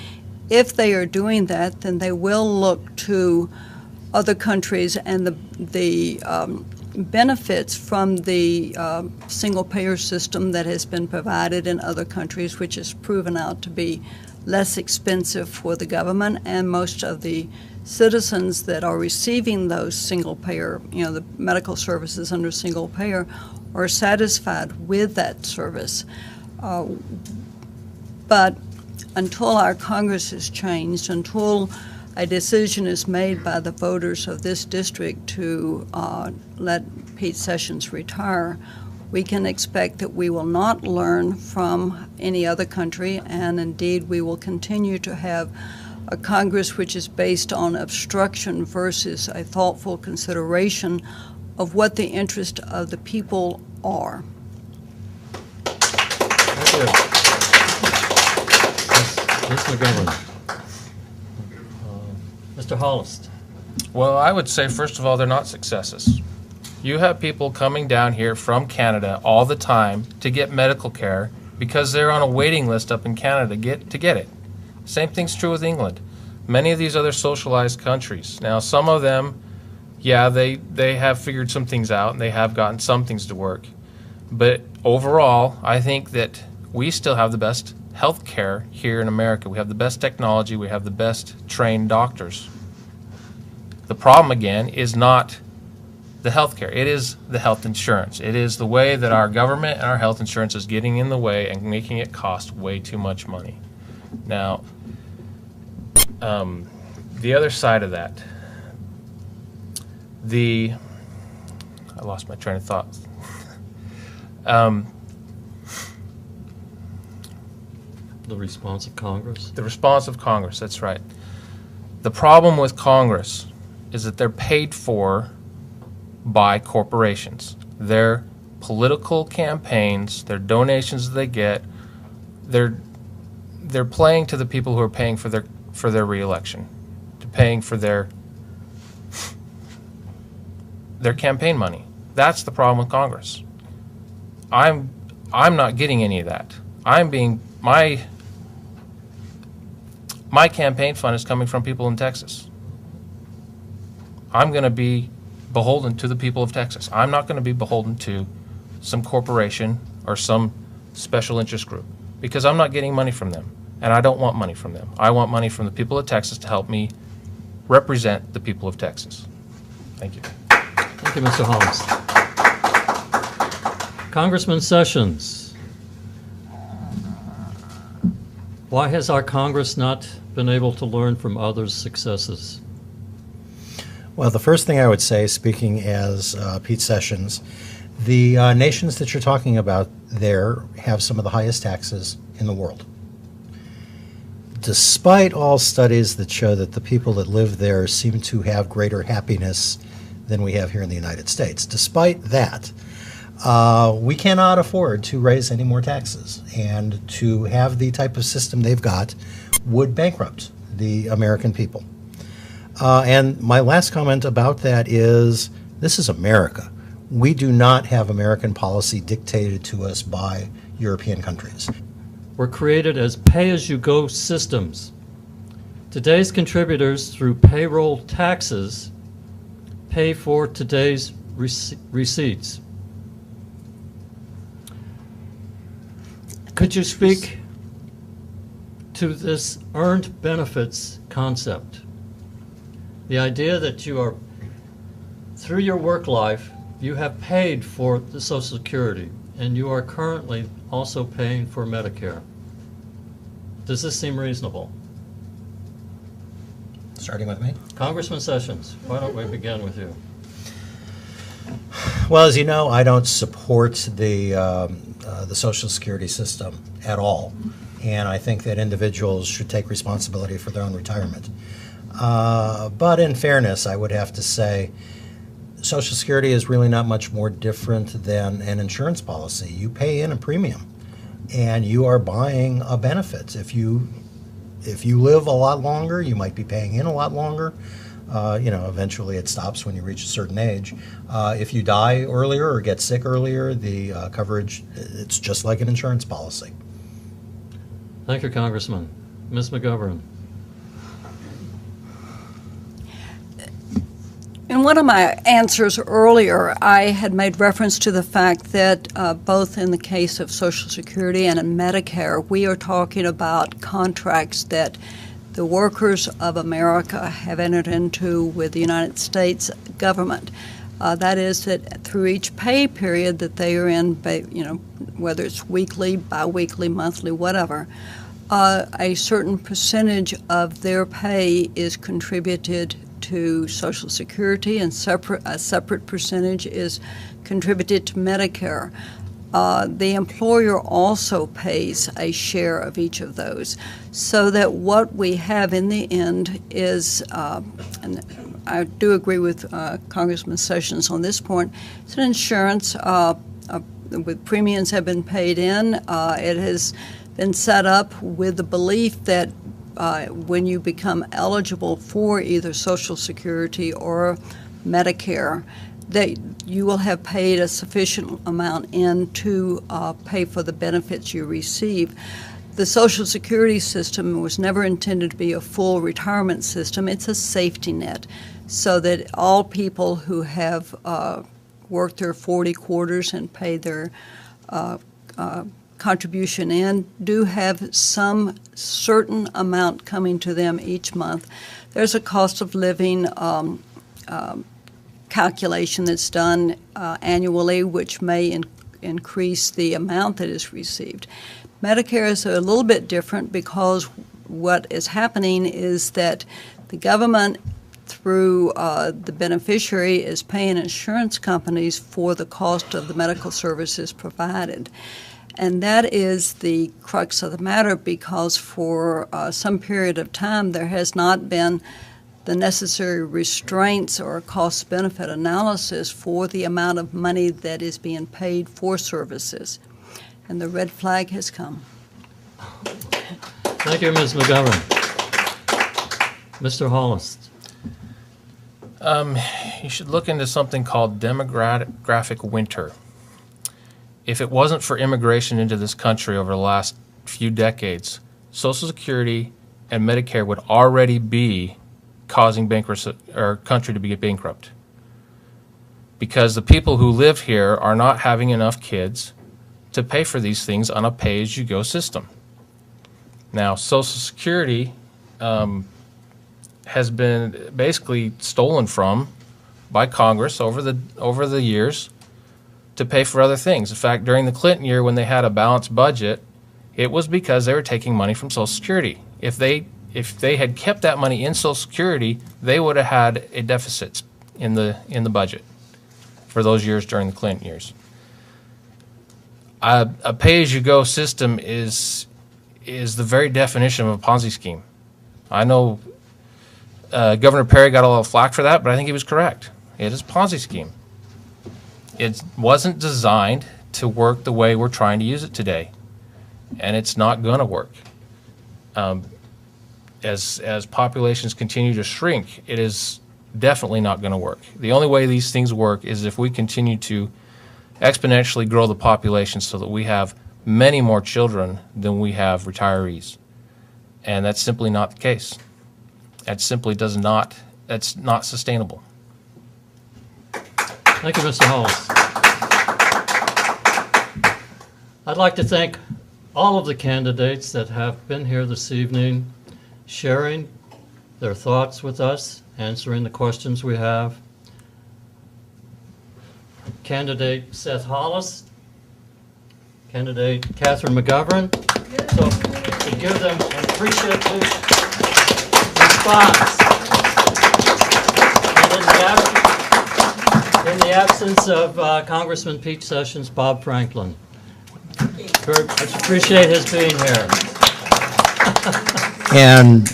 [SPEAKER 4] If they are doing that, then they will look to other countries and the benefits from the single-payer system that has been provided in other countries, which has proven out to be less expensive for the government, and most of the citizens that are receiving those single-payer, the medical services under single-payer, are satisfied with that service. But until our Congress is changed, until a decision is made by the voters of this district to let Pete Sessions retire, we can expect that we will not learn from any other country, and indeed we will continue to have a Congress which is based on obstruction versus a thoughtful consideration of what the interest of the people are.
[SPEAKER 1] Thank you. Ms. McGovern. Mr. Hollist.
[SPEAKER 2] Well, I would say, first of all, they're not successes. You have people coming down here from Canada all the time to get medical care because they're on a waiting list up in Canada to get it. Same thing's true with England. Many of these other socialized countries. Now, some of them, yeah, they have figured some things out and they have gotten some things to work. But overall, I think that we still have the best health care here in America. We have the best technology. We have the best trained doctors. The problem, again, is not the health care. It is the health insurance. It is the way that our government and our health insurance is getting in the way and making it cost way too much money. Now, the other side of that, I lost my train of thought.
[SPEAKER 1] The response of Congress.
[SPEAKER 2] The response of Congress, that's right. The problem with Congress is that they're paid for by corporations. Their political campaigns, their donations that they get, they're playing to the people who are paying for their reelection, to paying for their campaign money. That's the problem with Congress. I'm not getting any of that. My campaign fund is coming from people in Texas. I'm going to be beholden to the people of Texas. I'm not going to be beholden to some corporation or some special interest group because I'm not getting money from them, and I don't want money from them. I want money from the people of Texas to help me represent the people of Texas. Thank you.
[SPEAKER 1] Thank you, Mr. Holmes. Congressman Sessions, why has our Congress not been able to learn from others' successes?
[SPEAKER 3] Well, the first thing I would say, speaking as Pete Sessions, the nations that you're talking about there have some of the highest taxes in the world. Despite all studies that show that the people that live there seem to have greater happiness than we have here in the United States, despite that, we cannot afford to raise any more taxes. And to have the type of system they've got would bankrupt the American people. And my last comment about that is, this is America. We do not have American policy dictated to us by European countries.
[SPEAKER 1] Were created as pay-as-you-go systems. Today's contributors, through payroll taxes, pay for today's receipts. Could you speak to this earned benefits concept? The idea that you are, through your work life, you have paid for the Social Security, and you are currently also paying for Medicare. Does this seem reasonable?
[SPEAKER 3] Starting with me?
[SPEAKER 1] Congressman Sessions, why don't we begin with you?
[SPEAKER 3] Well, as you know, I don't support the Social Security system at all, and I think that individuals should take responsibility for their own retirement. But in fairness, I would have to say Social Security is really not much more different than an insurance policy. You pay in a premium, and you are buying a benefit. If you live a lot longer, you might be paying in a lot longer. Eventually it stops when you reach a certain age. If you die earlier or get sick earlier, the coverage, it's just like an insurance policy.
[SPEAKER 1] Thank you, Congressman. Ms. McGovern.
[SPEAKER 4] In one of my answers earlier, I had made reference to the fact that both in the case of Social Security and in Medicare, we are talking about contracts that the workers of America have entered into with the United States government. That is that through each pay period that they are in, whether it's weekly, biweekly, monthly, whatever, a certain percentage of their pay is contributed to Social Security, and a separate percentage is contributed to Medicare. The employer also pays a share of each of those, so that what we have in the end is, and I do agree with Congressman Sessions on this point, it's an insurance with premiums have been paid in. It has been set up with the belief that when you become eligible for either Social Security or Medicare, that you will have paid a sufficient amount in to pay for the benefits you receive. The Social Security system was never intended to be a full retirement system. It's a safety net so that all people who have worked their 40 quarters and paid their contribution in do have some certain amount coming to them each month. There's a cost of living calculation that's done annually, which may increase the amount that is received. Medicare is a little bit different because what is happening is that the government, through the beneficiary, is paying insurance companies for the cost of the medical services provided. And that is the crux of the matter, because for some period of time there has not been the necessary restraints or cost-benefit analysis for the amount of money that is being paid for services. And the red flag has come.
[SPEAKER 1] Thank you, Ms. McGovern. Mr. Hollist.
[SPEAKER 2] You should look into something called demographic winter. If it wasn't for immigration into this country over the last few decades, Social Security and Medicare would already be causing our country to be bankrupt. Because the people who live here are not having enough kids to pay for these things on a pay-as-you-go system. Now, Social Security has been basically stolen from by Congress over the years to pay for other things. In fact, during the Clinton year when they had a balanced budget, it was because they were taking money from Social Security. If they if they had kept that money in Social Security, they would have had a deficit in the budget for those years during the Clinton years. A pay-as-you-go system is the very definition of a Ponzi scheme. I know Governor Perry got a lot of flack for that, but I think he was correct. It is a Ponzi scheme. It wasn't designed to work the way we're trying to use it today, and it's not going to work. As populations continue to shrink, it is definitely not going to work. The only way these things work is if we continue to exponentially grow the population so that we have many more children than we have retirees. And that's simply not the case. That simply that's not sustainable.
[SPEAKER 1] Thank you, Mr. Hollist. I'd like to thank all of the candidates that have been here this evening, sharing their thoughts with us, answering the questions we have. Candidate Seth Hollist, candidate Katherine McGovern. So to give them an appreciative response. And in the absence of Congressman Pete Sessions, Bob Franklin. Very much appreciate his being here.
[SPEAKER 3] And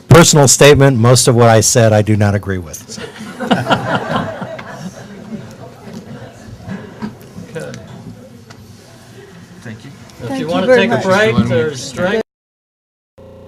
[SPEAKER 3] personal statement, most of what I said I do not agree with.
[SPEAKER 1] Okay.
[SPEAKER 2] Thank you.
[SPEAKER 1] If you want to take a break, there's drinks.